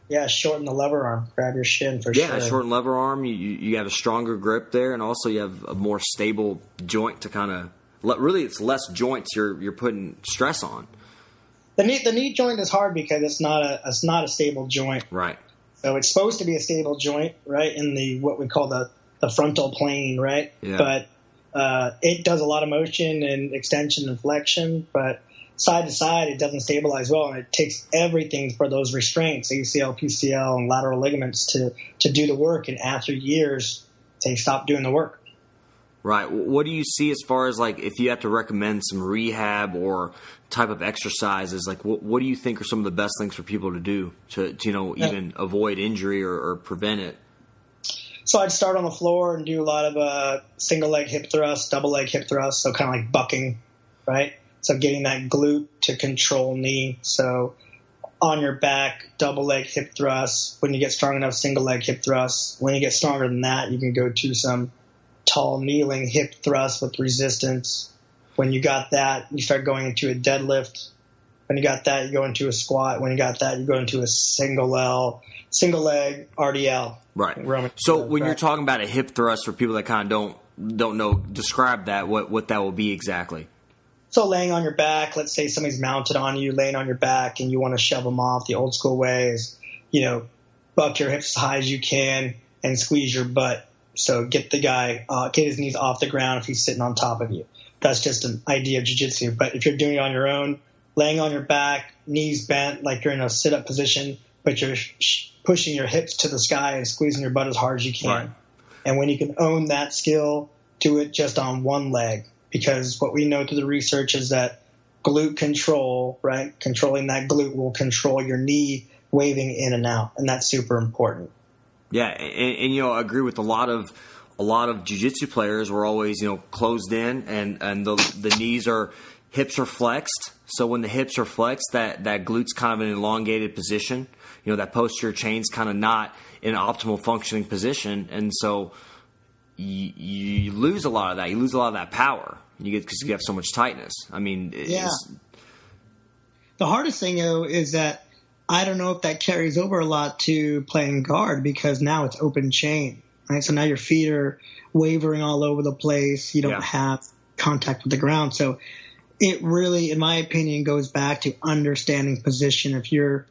Yeah, shorten the lever arm. Grab your shin for sure. Yeah, shorten lever arm. You have a stronger grip there, and also you have a more stable joint to kind of – really it's less joints you're putting stress on. The knee joint is hard because it's not a stable joint. Right. So it's supposed to be a stable joint, right, in the what we call the frontal plane, right? Yeah. But it does a lot of motion and extension and flexion, but – side to side, it doesn't stabilize well, and it takes everything for those restraints, ACL, PCL, and lateral ligaments to do the work. And after years, they stop doing the work. Right. What do you see as far as, like, if you have to recommend some rehab or type of exercises, like, what do you think are some of the best things for people to do to even avoid injury or prevent it? So I'd start on the floor and do a lot of single leg hip thrusts, double leg hip thrusts, so kind of like bucking, right? So getting that glute to control knee. So on your back, double leg hip thrusts. When you get strong enough, single leg hip thrusts. When you get stronger than that, you can go to some tall kneeling hip thrust with resistance. When you got that, you start going into a deadlift. When you got that, you go into a squat. When you got that, you go into a single leg RDL. Right. So when you're talking about a hip thrust, for people that kind of don't know, describe that, what that will be exactly. So laying on your back, let's say somebody's mounted on you, laying on your back, and you want to shove them off. The old school way is, buck your hips as high as you can and squeeze your butt. So get the guy, get his knees off the ground if he's sitting on top of you. That's just an idea of jiu-jitsu. But if you're doing it on your own, laying on your back, knees bent like you're in a sit-up position, but you're pushing your hips to the sky and squeezing your butt as hard as you can. Right. And when you can own that skill, do it just on one leg. Because what we know through the research is that glute control, right, controlling that glute will control your knee waving in and out. And that's super important. Yeah, and I agree with a lot of jiu-jitsu players. We're always closed in, and the hips are flexed. So when the hips are flexed, that glute's kind of an elongated position. That posterior chain's kind of not in an optimal functioning position, and so you lose a lot of that. You lose a lot of that power. Because you have so much tightness. I mean, the hardest thing though is that I don't know if that carries over a lot to playing guard, because now it's open chain, right? So now your feet are wavering all over the place. You don't have contact with the ground. So it really, in my opinion, goes back to understanding position. If you're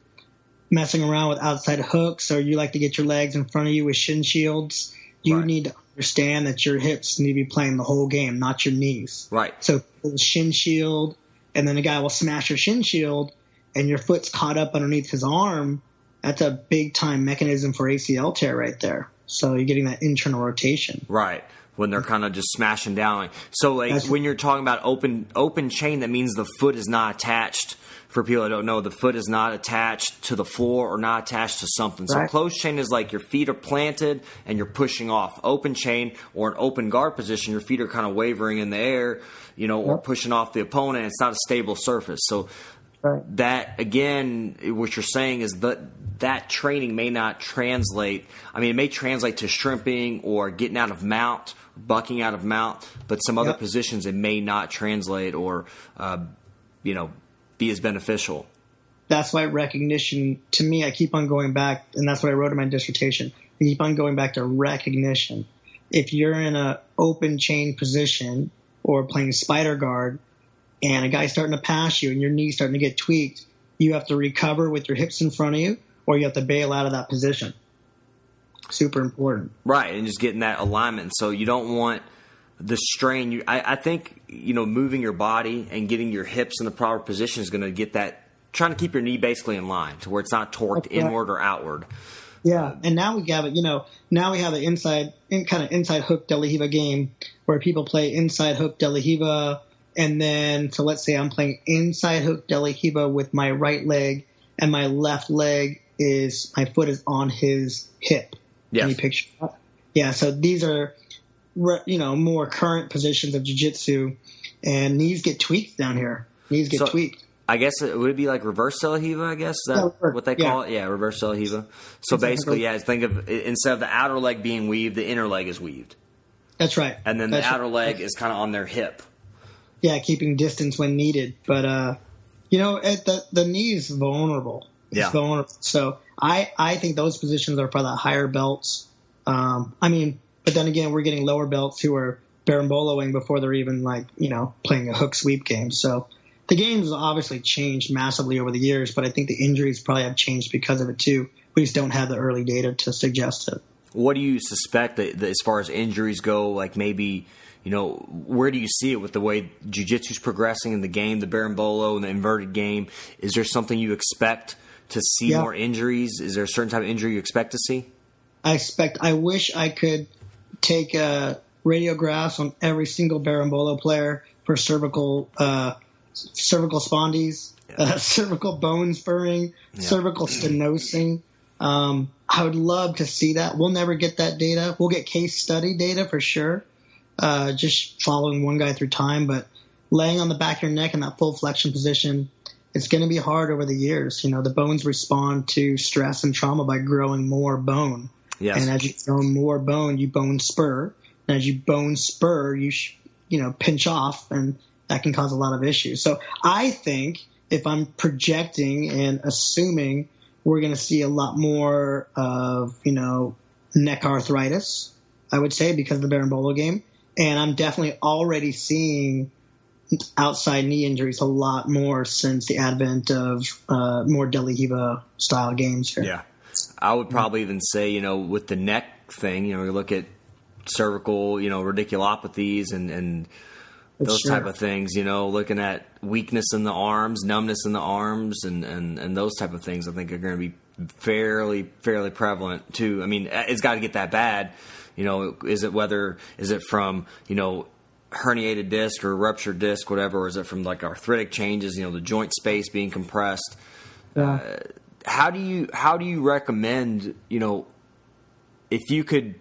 messing around with outside hooks, or you like to get your legs in front of you with shin shields, you need to understand that your hips need to be playing the whole game, not your knees. Right. So shin shield, and then the guy will smash your shin shield, and your foot's caught up underneath his arm. That's a big time mechanism for ACL tear right there. So you're getting that internal rotation. Right. When they're kind of just smashing down. So when you're talking about open chain, that means the foot is not attached. For people that don't know, the foot is not attached to the floor or not attached to something. So closed chain is like your feet are planted and you're pushing off. Open chain, or an open guard position, your feet are kind of wavering in the air, or pushing off the opponent. It's not a stable surface. So that, again, what you're saying is that training may not translate. I mean, it may translate to shrimping or getting out of mount, bucking out of mount, but some other positions it may not translate or, be as beneficial. That's why recognition, to me, I keep on going back, and that's what I wrote in my dissertation. I keep on going back to recognition. If you're in an open chain position or playing spider guard, and a guy's starting to pass you and your knee's starting to get tweaked, you have to recover with your hips in front of you, or you have to bail out of that position. Super important. Right, and just getting that alignment. So you don't want the strain. I think, moving your body and getting your hips in the proper position is going to get that, trying to keep your knee basically in line to where it's not torqued inward or outward. Yeah, and now we have it. Now we have an inside hook De La Riva game where people play inside hook De La Riva, and then so let's say I'm playing inside hook De La Riva with my right leg, and my left leg my foot is on his hip. Yes. Can you picture that? Yeah. So these are more current positions of jiu-jitsu, and knees get tweaked down here. Knees get tweaked. I guess it would be like reverse De La Riva, I guess. Is that what they call it? Yeah, reverse De La Riva. So basically, think of, instead of the outer leg being weaved, the inner leg is weaved. That's right. And then the outer leg is kind of on their hip. Yeah, keeping distance when needed. But, the knee is vulnerable. It's vulnerable. So I think those positions are for the higher belts. But then again, we're getting lower belts who are berimboloing before they're even playing a hook sweep game. So the game's obviously changed massively over the years, but I think the injuries probably have changed because of it too. We just don't have the early data to suggest it. What do you suspect that as far as injuries go, like maybe, where do you see it with the way jiu-jitsu's progressing in the game, the berimbolo and the inverted game? Is there something you expect to see more injuries? Is there a certain type of injury you expect to see? I wish I could take a radiographs on every single berimbolo player for cervical spondies, cervical bone spurring, cervical stenosing. I would love to see that. We'll never get that data. We'll get case study data for sure, just following one guy through time. But laying on the back of your neck in that full flexion position, it's going to be hard over the years. The bones respond to stress and trauma by growing more bone. Yes. And as you grow more bone, you bone spur. And as you bone spur, you pinch off, and that can cause a lot of issues. So I think if I'm projecting and assuming, we're going to see a lot more of, neck arthritis, I would say, because of the berimbolo game. And I'm definitely already seeing outside knee injuries a lot more since the advent of more De La Riva style games here. Yeah. I would probably even say, with the neck thing, we look at cervical, radiculopathies and those type of things, looking at weakness in the arms, numbness in the arms, and those type of things I think are going to be fairly prevalent too. I mean, it's got to get that bad. Is it from, herniated disc or ruptured disc, whatever, or is it from like arthritic changes, the joint space being compressed? How do you recommend, if you could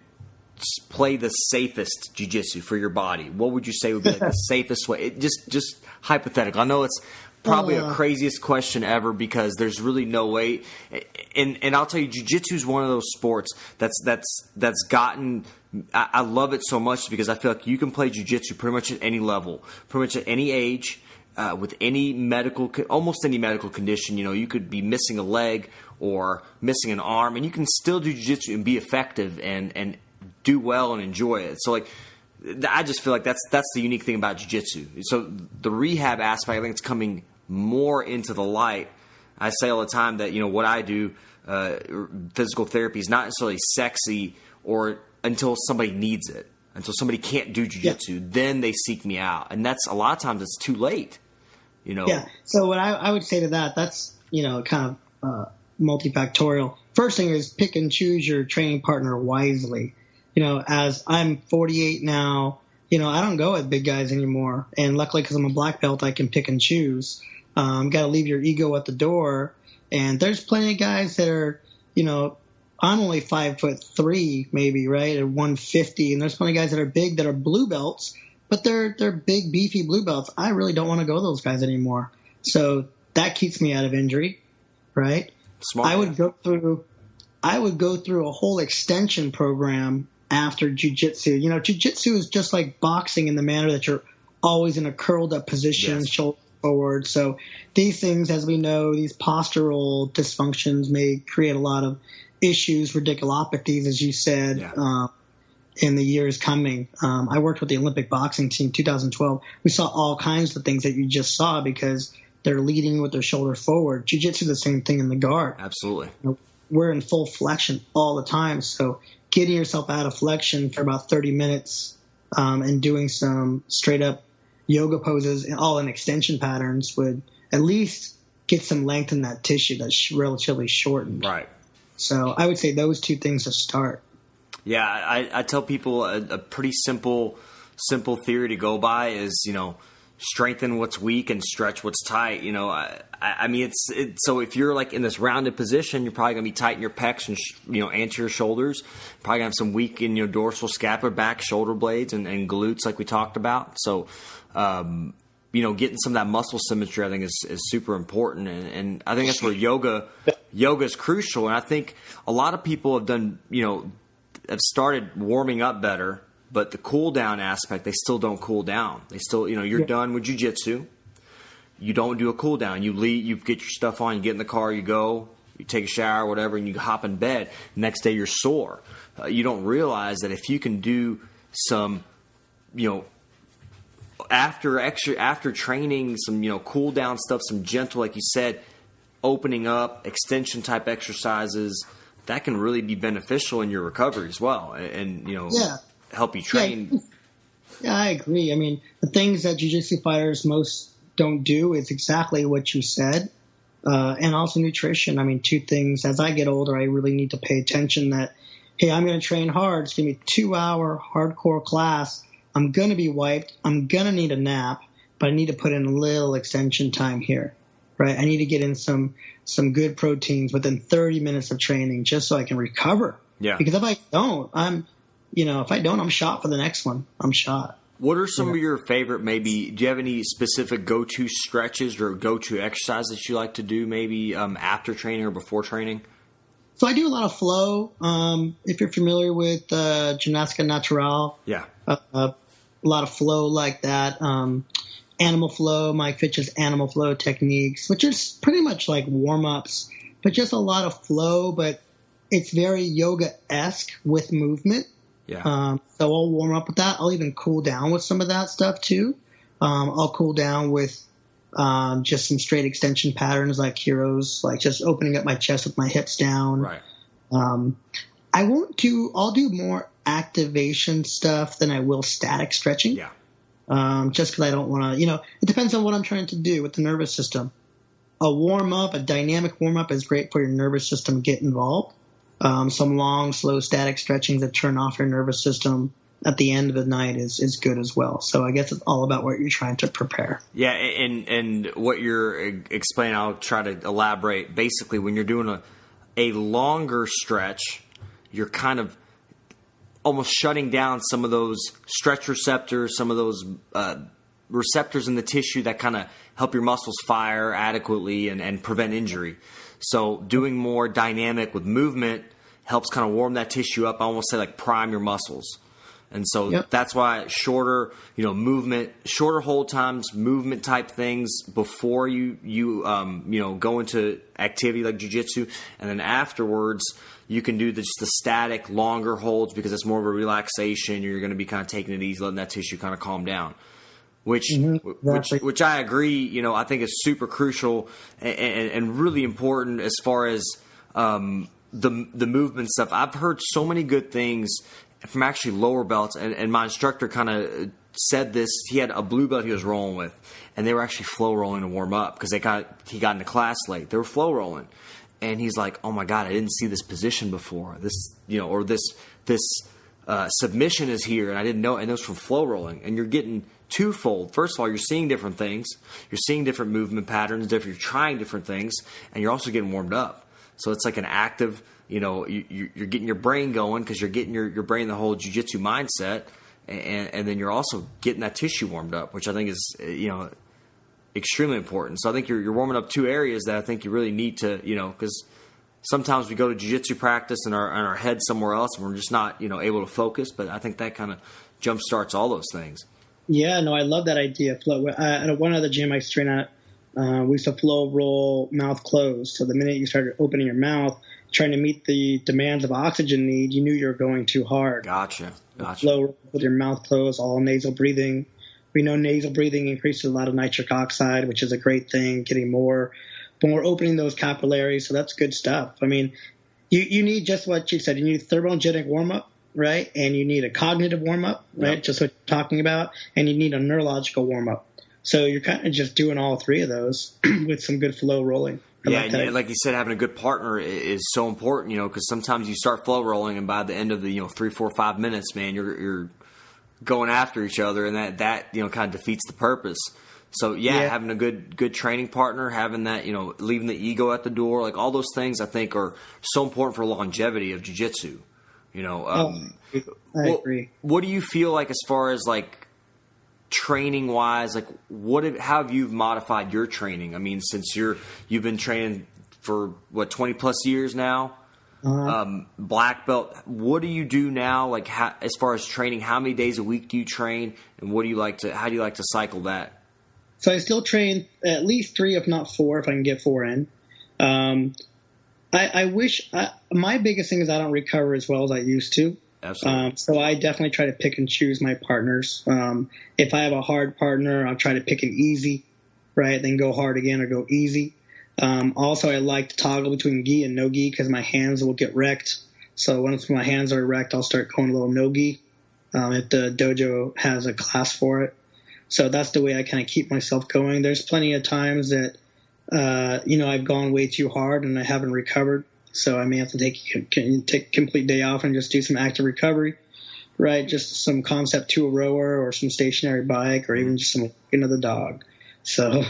play the safest jiu-jitsu for your body, what would you say would be like the safest way? Just hypothetical. I know it's probably a craziest question ever because there's really no way. And I'll tell you, jiu-jitsu is one of those sports that's gotten. I love it so much because I feel like you can play jiu-jitsu pretty much at any level, pretty much at any age, with almost any medical condition. You could be missing a leg or missing an arm, and you can still do jiu-jitsu and be effective and do well and enjoy it. So I just feel like that's the unique thing about jiu-jitsu. So the rehab aspect, I think it's coming more into the light. I say all the time that what I do, physical therapy, is not necessarily sexy or until somebody needs it, until somebody can't do jiu-jitsu, then they seek me out, and that's a lot of times it's too late. Yeah. So what I would say to that's kind of multifactorial. First thing is pick and choose your training partner wisely. As I'm 48 now, I don't go at big guys anymore. And luckily, because I'm a black belt, I can pick and choose. Got to leave your ego at the door. And there's plenty of guys that are, I'm only 5'3", maybe, right, at 150. And there's plenty of guys that are big that are blue belts, but they're big, beefy blue belts. I really don't want to go to those guys anymore. So that keeps me out of injury, right? Smart. I would go through a whole extension program after jiu-jitsu. Jiu-jitsu is just like boxing in the manner that you're always in a curled up position, shoulder forward. So these things, as we know, these postural dysfunctions may create a lot of issues, radiculopathies, as you said, in the years coming. I worked with the Olympic boxing team 2012. We saw all kinds of things that you just saw because they're leading with their shoulder forward. Jiu-jitsu is the same thing in the guard. Absolutely. We're in full flexion all the time. So getting yourself out of flexion for about 30 minutes and doing some straight up yoga poses and all in extension patterns would at least get some length in that tissue that's relatively shortened. Right. So I would say those two things to start. Yeah, I tell people a pretty simple theory to go by is, strengthen what's weak and stretch what's tight. I mean, it's so if you're like in this rounded position, you're probably going to be tight in your pecs and, anterior shoulders. Probably going to have some weak in your dorsal scapular, back shoulder blades and glutes like we talked about. So, getting some of that muscle symmetry, I think is super important. And I think that's where yoga is crucial. And I think a lot of people have done, have started warming up better. But the cool down aspect, they still don't cool down. They still, you're done with jiu-jitsu. You don't do a cool down. You leave, you get your stuff on, you get in the car, you go, you take a shower, whatever, and you hop in bed. Next day you're sore. You don't realize that if you can do some, after training, some cool down stuff, some gentle, like you said, opening up, extension type exercises, that can really be beneficial in your recovery as well. And help you train. Yeah, I agree. I mean, the things that jiu-jitsu fighters most don't do is exactly what you said. And also nutrition. I mean, two things. As I get older, I really need to pay attention that, hey, I'm going to train hard. It's going to be a 2-hour hardcore class. I'm going to be wiped. I'm going to need a nap, but I need to put in a little extension time here, right? I need to get in some good proteins within 30 minutes of training just so I can recover. Yeah. Because if I don't, I'm shot for the next one. I'm shot. What are some of your favorite, maybe, do you have any specific go-to stretches or go-to exercises you like to do maybe after training or before training? So I do a lot of flow. If you're familiar with Gymnastica Natural, Yeah. A lot of flow like that. Animal flow, Mike Fitch's animal flow techniques, which is pretty much like warm-ups, but just a lot of flow, but it's very yoga-esque with movement. Yeah. So I'll warm up with that. I'll even cool down with some of that stuff too. I'll cool down with just some straight extension patterns like heroes, like just opening up my chest with my hips down. Right. I'll do more activation stuff than I will static stretching. Yeah. Just because I don't want to, it depends on what I'm trying to do with the nervous system. A dynamic warm up is great for your nervous system to get involved. Some long, slow, static stretching that turn off your nervous system at the end of the night is good as well. So I guess it's all about what you're trying to prepare. Yeah, and what you're explaining, I'll try to elaborate. Basically, when you're doing a longer stretch, you're kind of almost shutting down some of those stretch receptors, some of those receptors in the tissue that kind of help your muscles fire adequately and prevent injury. So doing more dynamic with movement helps kind of warm that tissue up. I almost say like prime your muscles. And so That's why shorter, movement, shorter hold times, movement type things before you go into activity like jiu-jitsu, and then afterwards you can do just the static, longer holds because it's more of a relaxation. You're going to be kind of taking it easy, letting that tissue kind of calm down. Which I agree, I think is super crucial and really important as far as the movement stuff. I've heard so many good things from actually lower belts, and my instructor kind of said this. He had a blue belt he was rolling with, and they were actually flow rolling to warm up because he got into class late. They were flow rolling, and he's like, "Oh my God, I didn't see this position before. This, or this submission is here, and I didn't know." And it was from flow rolling, and you're getting twofold. First of all, you're seeing different things. You're seeing different movement patterns. You're trying different things, and you're also getting warmed up. So it's like an active, you're getting your brain going because you're getting your brain the whole jiu-jitsu mindset, and then you're also getting that tissue warmed up, which I think is, extremely important. So I think you're warming up two areas that I think you really need to, because sometimes we go to jiu-jitsu practice and our head's somewhere else and we're just not, able to focus. But I think that kind of jump starts all those things. Yeah, no, I love that idea. Flow. At one other gym I used to train at, we used to flow roll mouth closed. So the minute you started opening your mouth, trying to meet the demands of oxygen need, you knew you were going too hard. Gotcha. Flow roll with your mouth closed, all nasal breathing. We know nasal breathing increases a lot of nitric oxide, which is a great thing, getting more opening those capillaries. So that's good stuff. I mean, you need just what you said. You need a thermogenic warm-up, right? And you need a cognitive warm-up, right? Yep. Just what you're talking about. And you need a neurological warm-up. So you're kind of just doing all three of those with some good flow rolling. Like you said, having a good partner is so important, because sometimes you start flow rolling and by the end of the 3, 4, 5 minutes, man, you're going after each other, and that kind of defeats the purpose. So having a good training partner, having that leaving the ego at the door, like all those things, I think are so important for longevity of jiu-jitsu. I agree. What do you feel like as far as like training wise, like how have you modified your training? I mean, since you've been training for 20 plus years now, black belt, what do you do now? Like as far as training, how many days a week do you train, and how do you like to cycle that? So I still train at least 3, if not 4, if I can get 4 in. I wish my biggest thing is I don't recover as well as I used to. Absolutely. So I definitely try to pick and choose my partners. If I have a hard partner, I'll try to pick an easy, right? Then go hard again or go easy. Also, I like to toggle between gi and no gi because my hands will get wrecked. So once my hands are wrecked, I'll start going a little no gi if the dojo has a class for it. So that's the way I kind of keep myself going. There's plenty of times that, I've gone way too hard and I haven't recovered. So I may have to take a complete day off and just do some active recovery, right? Just some concept to a rower or some stationary bike or even just some the dog. So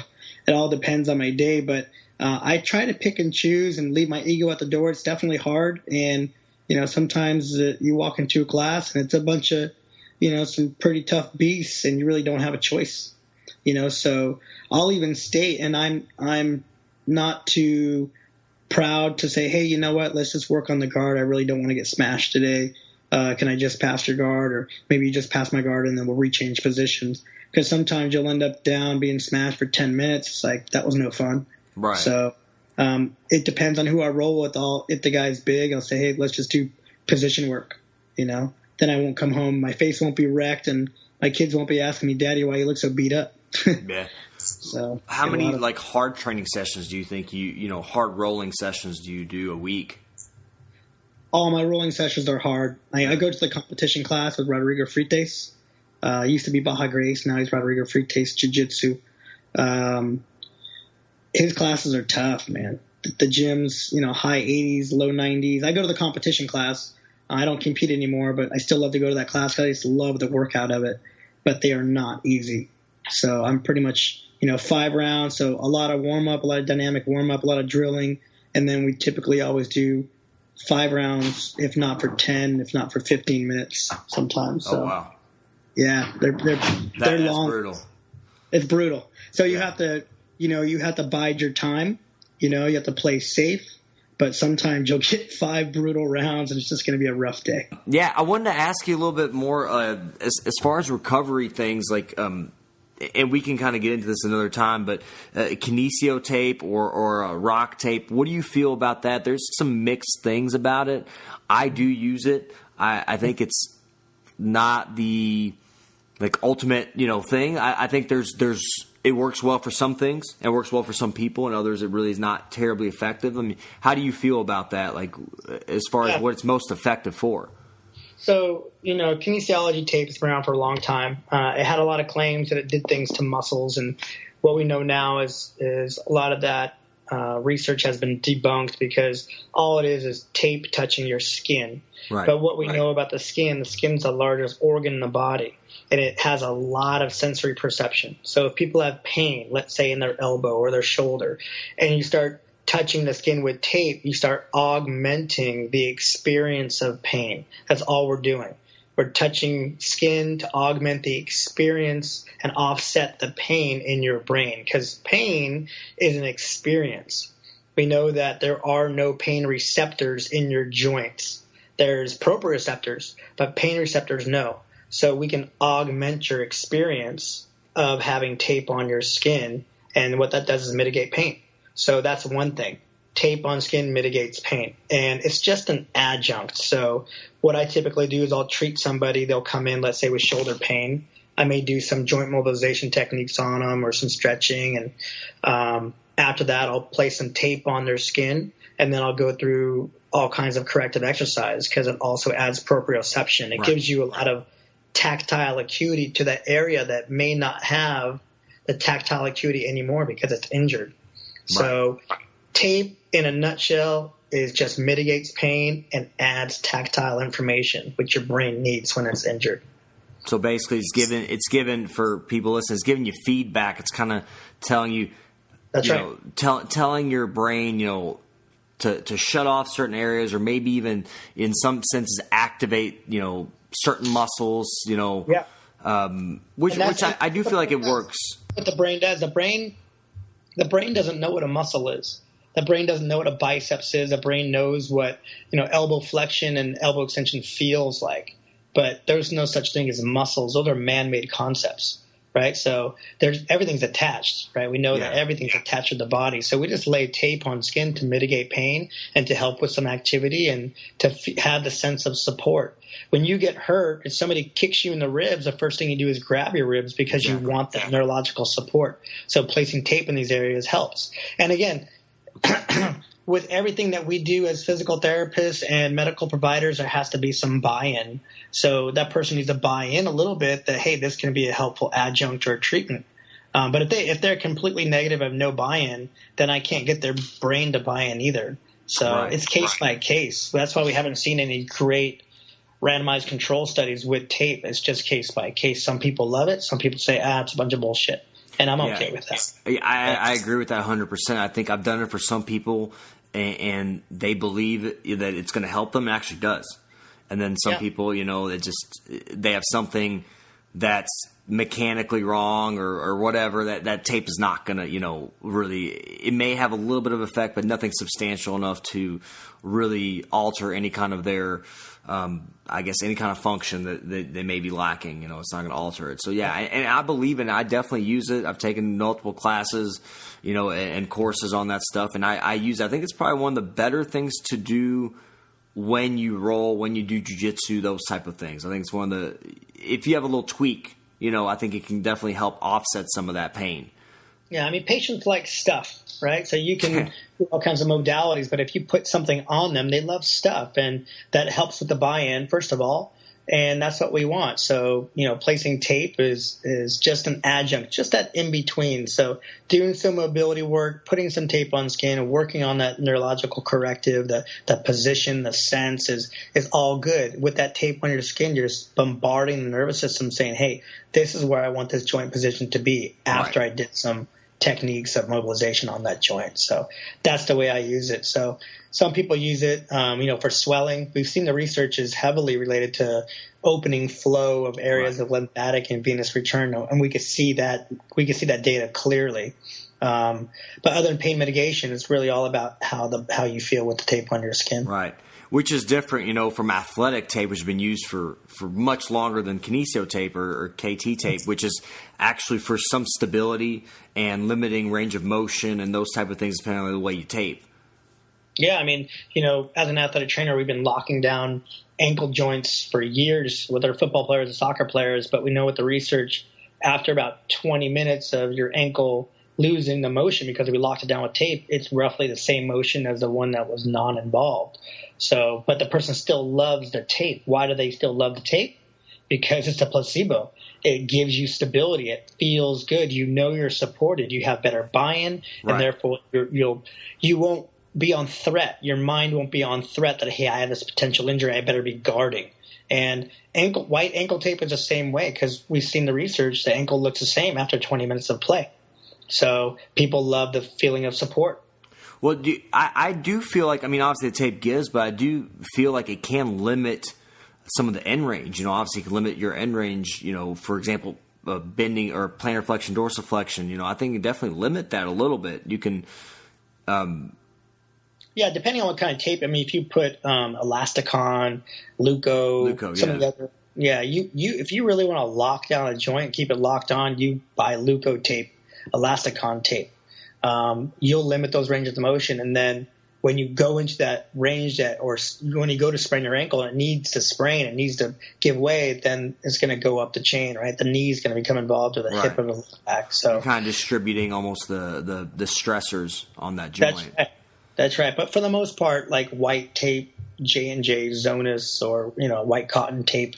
it all depends on my day, but I try to pick and choose and leave my ego at the door. It's definitely hard. And, sometimes you walk into a class and it's a bunch of, some pretty tough beasts and you really don't have a choice, so I'll even state, and I'm not too proud to say, hey, you know what, let's just work on the guard. I really don't want to get smashed today. Can I just pass your guard? Or maybe you just pass my guard and then we'll rechange positions. Because sometimes you'll end up down being smashed for 10 minutes. It's like, that was no fun. Right. So it depends on who I roll with. If the guy's big, I'll say, hey, let's just do position work, Then I won't come home. My face won't be wrecked and my kids won't be asking me, Daddy, why you look so beat up. Yeah. So how many hard training sessions do you think hard rolling sessions do you do a week? All my rolling sessions are hard. I go to the competition class with Rodrigo Frites. Used to be Baja Grace. Now he's Rodrigo Frites Jiu-Jitsu. His classes are tough, man. The gym's, high 80s, low 90s. I go to the competition class. I don't compete anymore, but I still love to go to that class because I just love the workout of it. But they are not easy. So I'm pretty much, 5 rounds. So a lot of warm-up, a lot of dynamic warm-up, a lot of drilling. And then we typically always do 5 rounds, if not for 10, if not for 15 minutes sometimes. So, oh, wow. Yeah, they're long. Brutal. It's brutal. So you have to, you have to bide your time. You have to play safe. But sometimes you'll get 5 brutal rounds, and it's just going to be a rough day. Yeah, I wanted to ask you a little bit more as far as recovery things, and we can kind of get into this another time, but kinesio tape or rock tape, what do you feel about that? There's some mixed things about it. I do use it. I think it's not the ultimate thing. I think there's it works well for some things. It works well for some people, and others it really is not terribly effective. I mean, how do you feel about that? As far as what it's most effective for? So, kinesiology tape has been around for a long time. It had a lot of claims that it did things to muscles, and what we know now is a lot of that research has been debunked because all it is tape touching your skin. Right. But what we know about the skin's the largest organ in the body, and it has a lot of sensory perception. So if people have pain, let's say in their elbow or their shoulder, and you start touching the skin with tape, you start augmenting the experience of pain. That's all we're doing. We're touching skin to augment the experience and offset the pain in your brain, because pain is an experience. We know that there are no pain receptors in your joints. There's proprioceptors, but pain receptors no. So we can augment your experience of having tape on your skin, and what that does is mitigate pain. So that's one thing. Tape on skin mitigates pain, and it's just an adjunct. So what I typically do is I'll treat somebody. They'll come in, let's say, with shoulder pain. I may do some joint mobilization techniques on them or some stretching, and after that I'll place some tape on their skin, and then I'll go through all kinds of corrective exercise because it also adds proprioception. It gives you a lot of tactile acuity to that area that may not have the tactile acuity anymore because it's injured. Right. So tape in a nutshell is just mitigates pain and adds tactile information, which your brain needs when it's injured. So basically it's given for people listening, it's giving you feedback. It's kind of telling you, that's right. Telling your brain, to shut off certain areas, or maybe even in some senses activate, certain muscles, Yeah. Which I do feel like it works. What the brain does, the brain doesn't know what a muscle is. The brain doesn't know what a biceps is. The brain knows what, elbow flexion and elbow extension feels like. But there's no such thing as muscles. Those are man-made concepts, right? So everything's attached, right? We know that everything's attached to the body. So we just lay tape on skin to mitigate pain and to help with some activity and to have the sense of support. When you get hurt, if somebody kicks you in the ribs, the first thing you do is grab your ribs because you want that neurological support. So placing tape in these areas helps. And again, with everything that we do as physical therapists and medical providers, there has to be some buy-in. So that person needs to buy in a little bit that, hey, this can be a helpful adjunct or treatment. But if they're completely negative, have no buy-in, then I can't get their brain to buy in either. So it's case by case. That's why we haven't seen any great randomized control studies with tape. It's just case by case. Some people love it. Some people say, it's a bunch of bullshit. And I'm okay with that. I agree with that 100%. I think I've done it for some people, and they believe that it's going to help them. It actually does. And then some people, they have something that's mechanically wrong or whatever. That tape is not going to, really. It may have a little bit of effect, but nothing substantial enough to really alter any kind of their, any kind of function that they may be lacking. It's not going to alter it. So and I believe in it. I definitely use it. I've taken multiple classes, and courses on that stuff, and I use it. I think it's probably one of the better things to do when you roll, when you do jiu-jitsu, those type of things. I think it's one of the, if you have a little tweak, I think it can definitely help offset some of that pain. Yeah, patients like stuff, right? So you can do all kinds of modalities, but if you put something on them, they love stuff, and that helps with the buy-in, first of all, and that's what we want. So, placing tape is just an adjunct, just that in-between. So doing some mobility work, putting some tape on skin, and working on that neurological corrective, the position, the sense is all good. With that tape on your skin, you're just bombarding the nervous system saying, hey, this is where I want this joint position to be after I did some techniques of mobilization on that joint. So that's the way I use it. So some people use it, for swelling. We've seen the research is heavily related to opening flow of areas of lymphatic and venous return, and we could see that data clearly. But other than pain mitigation, it's really all about how you feel with the tape on your skin. Right. Which is different, from athletic tape, which has been used for much longer than kinesio tape or KT tape, which is actually for some stability and limiting range of motion and those type of things, depending on the way you tape. Yeah, as an athletic trainer, we've been locking down ankle joints for years with our football players and soccer players, but we know with the research, after about 20 minutes of your ankle losing the motion because we locked it down with tape, it's roughly the same motion as the one that was non-involved. So, but the person still loves their tape. Why do they still love the tape? Because it's a placebo. It gives you stability. It feels good. You're supported. You have better buy-in, and therefore you won't be on threat. Your mind won't be on threat that, hey, I have this potential injury. I better be guarding. And white ankle tape is the same way, because we've seen the research. The ankle looks the same after 20 minutes of play. So people love the feeling of support. Well, I do feel like, obviously the tape gives, but I do feel like it can limit some of the end range. Obviously it can limit your end range, for example, bending or plantar flexion, dorsiflexion. I think it can definitely limit that a little bit. You can depending on what kind of tape. If you put Elasticon, Luco, some of the other, if you really want to lock down a joint, keep it locked on, you buy Luco tape, Elasticon tape. You'll limit those ranges of motion, and then when you go into that range or when you go to sprain your ankle and it needs to sprain, it needs to give way, then it's going to go up the chain, right? The knee is going to become involved, or the hip or the back. So you're kind of distributing almost the stressors on that joint. That's right. But for the most part, like white tape, J&J, Zonus, or white cotton tape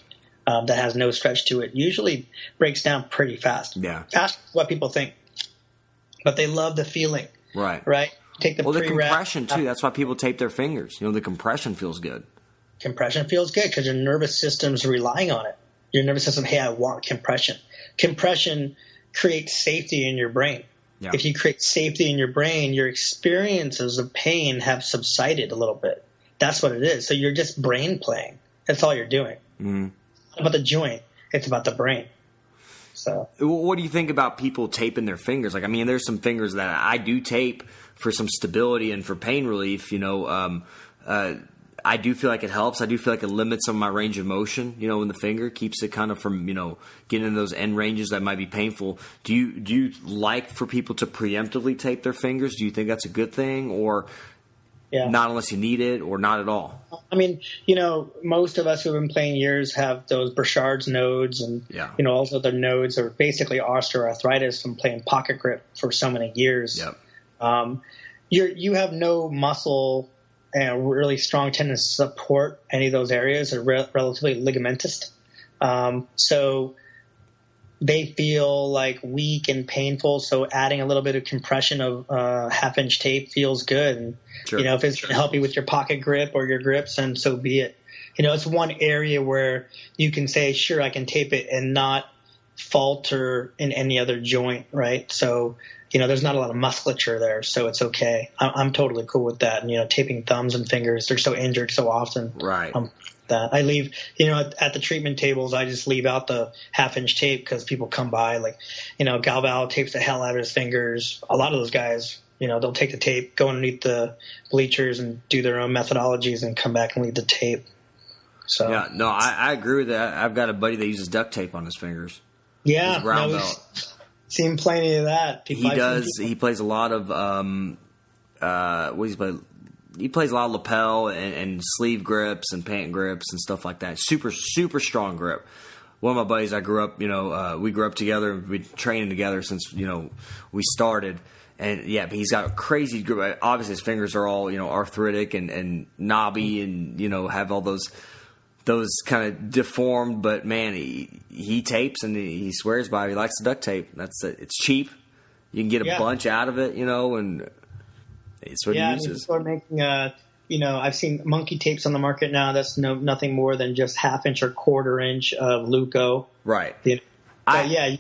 that has no stretch to it, usually breaks down pretty fast. Yeah, fast is what people think, but they love the feeling. Right. Take the compression too. That's why people tape their fingers. The compression feels good. Compression feels good because your nervous system's relying on it. Your nervous system, hey, I want compression. Compression creates safety in your brain. Yeah. If you create safety in your brain, your experiences of pain have subsided a little bit. That's what it is. So you're just brain playing. That's all you're doing. Mm-hmm. It's not about the joint. It's about the brain. So, what do you think about people taping their fingers? There's some fingers that I do tape for some stability and for pain relief. I do feel like it helps. I do feel like it limits some of my range of motion, in the finger, keeps it kind of from, getting in those end ranges that might be painful. Do you like for people to preemptively tape their fingers? Do you think that's a good thing, or not unless you need it, or not at all? Most of us who have been playing years have those Burchard's nodes, and, also their nodes are basically osteoarthritis from playing pocket grip for so many years. Yep. You have no muscle and really strong tendons to support any of those areas, are relatively ligamentous. So they feel like weak and painful. So adding a little bit of compression of 1/2-inch tape feels good. And, Sure. if it's going to help you with your pocket grip or your grips, then so be it. It's one area where you can say, sure, I can tape it and not falter in any other joint, right? So, there's not a lot of musculature there, so it's okay. I'm totally cool with that. And, taping thumbs and fingers, they're so injured so often. Right. That I leave, at the treatment tables, I just leave out the 1/2-inch tape because people come by, like, Galval tapes the hell out of his fingers. A lot of those guys, they'll take the tape, go underneath the bleachers and do their own methodologies and come back and leave the tape. So yeah, no, I agree with that. I've got a buddy that uses duct tape on his fingers. Yeah, his brown belt. Seen plenty of that. He does. He plays a lot of what does he play? He plays a lot of lapel and sleeve grips and pant grips and stuff like that. Super, super strong grip. One of my buddies, I grew up, we grew up together. We've been training together since, we started. And, yeah, but he's got crazy grip. Obviously, his fingers are all, arthritic and knobby and, have all those kind of deformed. But, man, he tapes and he swears by it. He likes the duct tape. It's cheap. You can get a bunch out of it, and it's what he uses. People are making, I've seen monkey tapes on the market now. That's nothing more than just 1/2-inch or 1/4-inch of Luco. Right. You can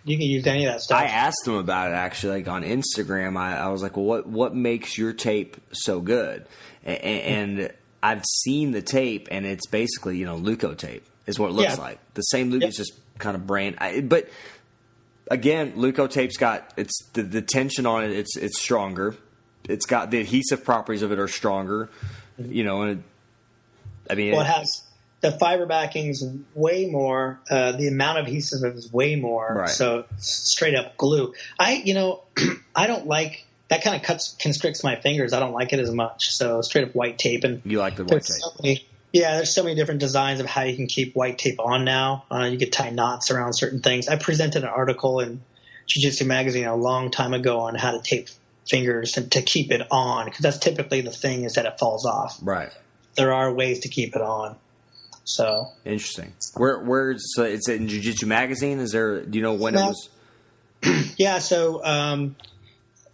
use any of that stuff. I asked him about it, actually, like on Instagram. I was like, well, what makes your tape so good? And I've seen the tape, and it's basically, Luco tape is what it looks like. The same Luco, it's just kind of brand. But, again, Luco tape's got the tension on it, it's stronger. It's got the adhesive properties of it are stronger, and it has the fiber backing's way more. The amount of adhesive is way more. Right. So straight up glue. I don't like that kind of constricts my fingers. I don't like it as much. So straight up white tape. And you like the white tape? There's so many different designs of how you can keep white tape on now. You could tie knots around certain things. I presented an article in Jiu-Jitsu magazine a long time ago on how to tape fingers and to keep it on, because that's typically the thing is that it falls off. Right. There are ways to keep it on. So interesting. So it's in Jiu-Jitsu magazine? Do you know when it was? Yeah. So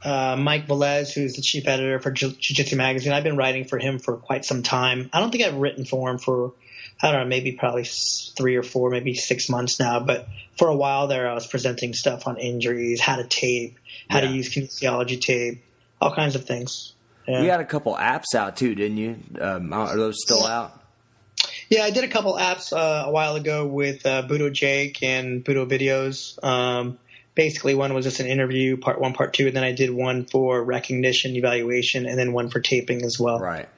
Mike Balise, who's the chief editor for Jiu-Jitsu magazine, I've been writing for him for quite some time. I don't think I've written for him for, I don't know, probably 3 or 4, maybe 6 months now. But for a while there, I was presenting stuff on injuries, how to tape, how to use kinesiology tape, all kinds of things. Yeah. You had a couple apps out too, didn't you? Are those still out? Yeah, I did a couple apps a while ago with Budo Jake and Budo Videos. Basically, one was just an interview, part 1, part 2, and then I did one for recognition, evaluation, and then one for taping as well. Right.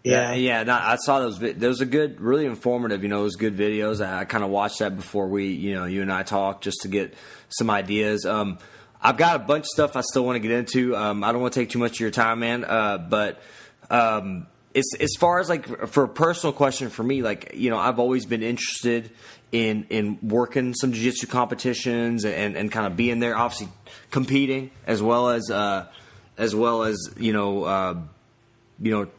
Yeah. No, I saw those. Those are good, really informative. It was good videos. I kind of watched that before you and I talked just to get some ideas. I've got a bunch of stuff I still want to get into. I don't want to take too much of your time, man. But as far as like for a personal question for me, like I've always been interested in working some jiu-jitsu competitions and kind of being there, obviously competing as well as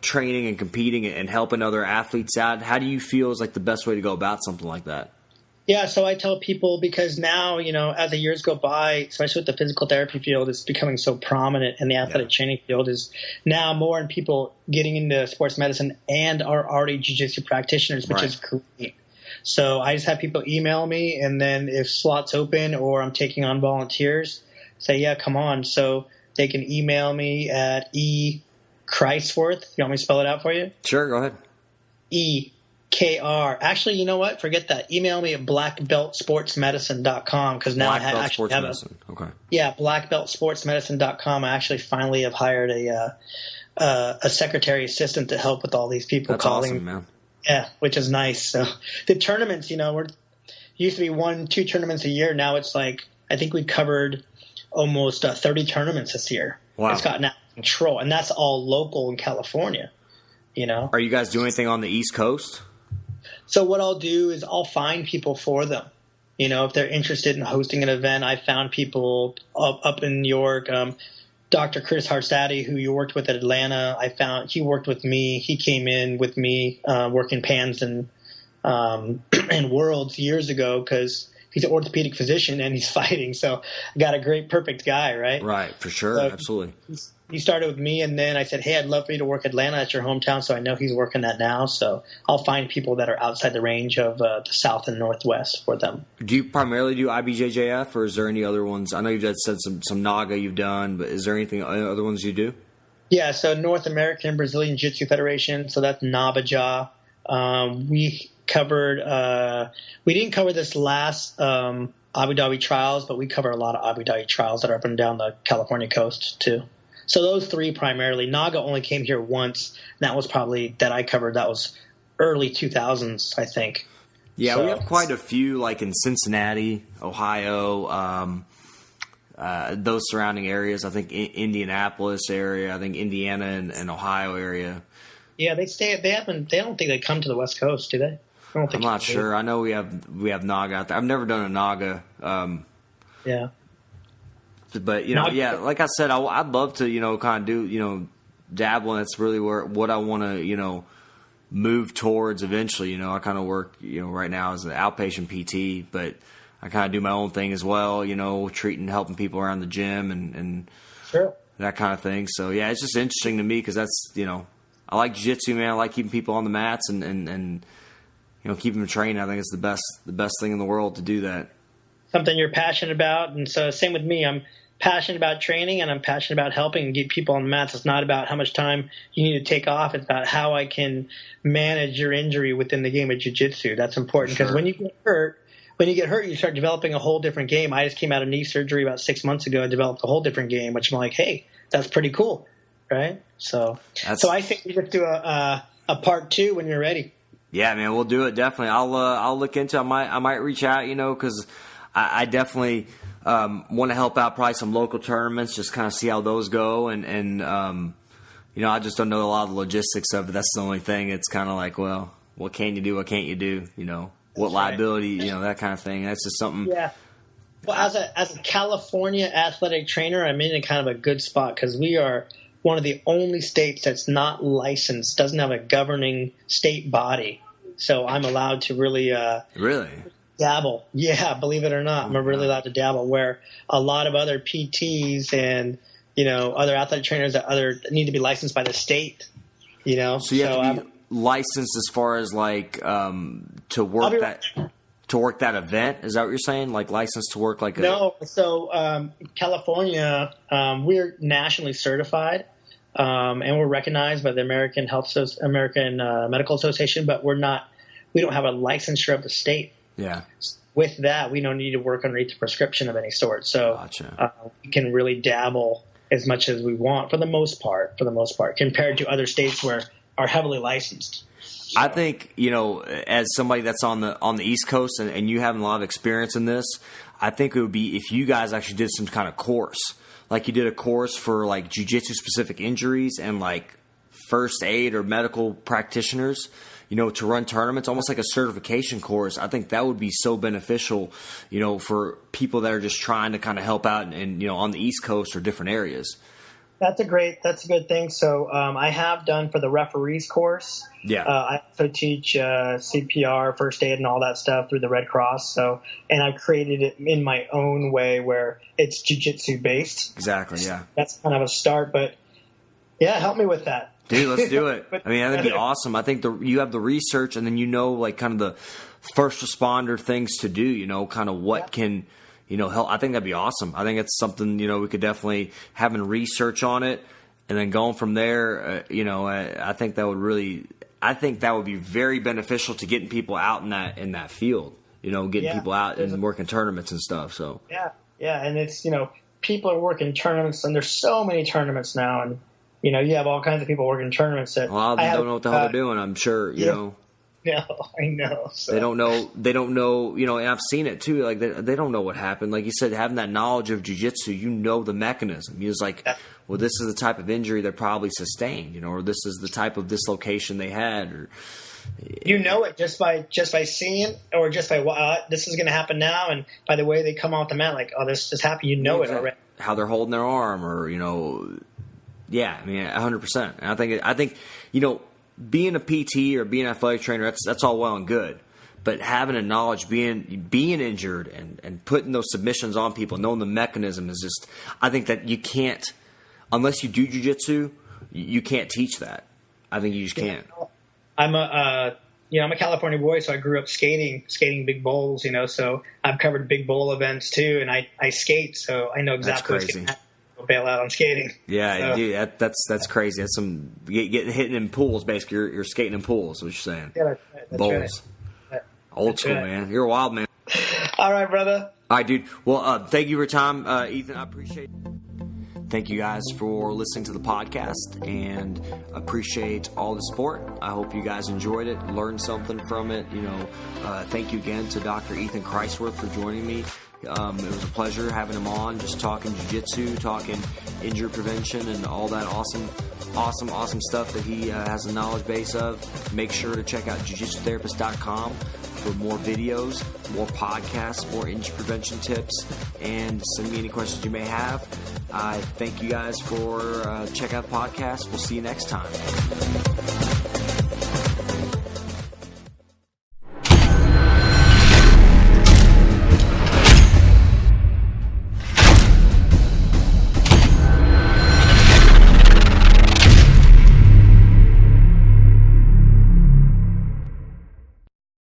training and competing and helping other athletes out. How do you feel is like the best way to go about something like that? Yeah, so I tell people, because now, as the years go by, especially with the physical therapy field, it's becoming so prominent, and the athletic training field is now more in people getting into sports medicine and are already jiu-jitsu practitioners, which is great. So I just have people email me, and then if slots open or I'm taking on volunteers, say, yeah, come on. So they can email me at Krieswirth. You want me to spell it out for you? Sure, go ahead. EKR. Actually, you know what? Forget that. Email me at blackbeltsportsmedicine.com, because now I actually have Okay. Yeah, blackbeltsportsmedicine.com. I actually finally have hired a secretary assistant to help with all these people. That's calling. Awesome, man. Yeah, which is nice. So the tournaments, we're used to be 1-2 tournaments a year. Now it's like I think we covered almost 30 tournaments this year. Wow. It's gotten out of control, and that's all local in California. Are you guys doing anything on the East Coast? So what I'll do is I'll find people for them. If they're interested in hosting an event, I found people up in New York. Dr. Chris Harstady, who you worked with at Atlanta, he worked with me. He came in with me working Pans and Worlds years ago, because he's an orthopedic physician and he's fighting. So I got a great, perfect guy, right? Right, for sure, absolutely. He started with me, and then I said, hey, I'd love for you to work Atlanta. That's your hometown, so I know he's working that now. So I'll find people that are outside the range of the South and Northwest for them. Do you primarily do IBJJF, or is there any other ones? I know you said some Naga you've done, but is there anything other ones you do? Yeah, so North American Brazilian Jiu-Jitsu Federation, so that's Nabajah. We covered we didn't cover this last Abu Dhabi trials, but we cover a lot of Abu Dhabi trials that are up and down the California coast too. So those three primarily. Naga only came here once, and that was probably that I covered. That was early 2000s, I think. Yeah, so, we have quite a few, like in Cincinnati, Ohio, those surrounding areas. I think Indianapolis area. I think Indiana and Ohio area. Yeah, they stay. They don't think they come to the West Coast, do they? I'm not sure. I know we have Naga out there. I've never done a Naga. Yeah. But, yeah, like I said, I'd love to, kind of do, dabble, and that's really what I want to, move towards eventually. I kind of work, right now as an outpatient PT, but I kind of do my own thing as well, helping people around the gym and sure. that kind of thing. So, yeah, it's just interesting to me because that's, I like jiu-jitsu, man. I like keeping people on the mats and keeping them trained. I think it's the best thing in the world to do that. Something you're passionate about, and so same with me. I'm passionate about training, and I'm passionate about helping and get people on the mats. It's not about how much time you need to take off. It's about how I can manage your injury within the game of jiu-jitsu. That's important because when you get hurt, you start developing a whole different game. I just came out of knee surgery about 6 months ago. I developed a whole different game, which I'm like, hey, that's pretty cool, right? So I think we just do a part 2 when you're ready. Yeah, man, we'll do it definitely. I'll look into it. I might reach out, because I definitely want to help out probably some local tournaments, just kind of see how those go. And I just don't know a lot of the logistics of it. That's the only thing. It's kind of like, well, what can you do? What can't you do? What liability, that kind of thing. That's just something. Yeah. Well, as a California athletic trainer, I'm in kind of a good spot because we are one of the only states that's not licensed, doesn't have a governing state body. So I'm allowed to really dabble. Yeah, believe it or not, I'm really allowed to dabble, where a lot of other PTs and, other athletic trainers that need to be licensed by the state, So you have to be licensed as far as like to work that event? Is that what you're saying? Like licensed to work like No. So California, we're nationally certified, and we're recognized by the American Medical Association, but we don't have a licensure of the state. Yeah. With that, we don't need to work underneath a prescription of any sort. So gotcha. We can really dabble as much as we want for the most part, compared to other states where are heavily licensed. So. I think, as somebody that's on the East Coast and you having a lot of experience in this, I think it would be if you guys actually did some kind of course. Like you did a course for like jiu-jitsu specific injuries and like first aid or medical practitioners, to run tournaments, almost like a certification course. I think that would be so beneficial, for people that are just trying to kind of help out and on the East Coast or different areas. That's a good thing. So I have done for the referees course. Yeah. I also teach CPR, first aid, and all that stuff through the Red Cross. So, and I've created it in my own way where it's jiu-jitsu based. Exactly. Yeah. That's kind of a start, but yeah, help me with that. Dude, let's do it. I mean, that'd be awesome. I think you have the research, and then like kind of the first responder things to do. Kind of what can help. I think that'd be awesome. I think it's something we could definitely having research on it, and then going from there. I think that would be very beneficial to getting people out in that field. Getting people out and working tournaments and stuff. So yeah, and it's people are working tournaments, and there's so many tournaments now, and. You have all kinds of people working tournaments that a lot of them don't know what the hell they're doing. I'm sure, No, I know. So. They don't know, and I've seen it too. Like they don't know what happened. Like you said, having that knowledge of jiu-jitsu, the mechanism. It's like, well, this is the type of injury they probably sustained, or this is the type of dislocation they had, or it just by seeing it, or just by this is going to happen now, and by the way they come off the mat, like, oh, this just happened. It already. How they're holding their arm, or Yeah, I mean, 100%. And I think being a PT or being an athletic trainer, that's all well and good. But having a knowledge, being injured and putting those submissions on people, knowing the mechanism is just, I think that you can't, unless you do jiu-jitsu, you can't teach that. I think you just can't. I'm a California boy, so I grew up skating big bowls, so I've covered big bowl events too, and I skate, so I know exactly what's going to happen. Bail out on skating. Yeah, dude, that's crazy. That's some getting hit in pools. Basically, you're skating in pools. Is what you're saying? Yeah, that's bowls. Right. Old school, man. You're a wild man. All right, brother. All right, dude. Well, thank you for your time, Ethan. I appreciate it. Thank you guys for listening to the podcast and appreciate all the support. I hope you guys enjoyed it, learned something from it. Thank you again to Dr. Ethan Krieswirth for joining me. It was a pleasure having him on, just talking jiu-jitsu, talking injury prevention, and all that awesome stuff that he has a knowledge base of. Make sure to check out jiu-jitsutherapist.com for more videos, more podcasts, more injury prevention tips, and send me any questions you may have. I thank you guys for checking out the podcast. We'll see you next time.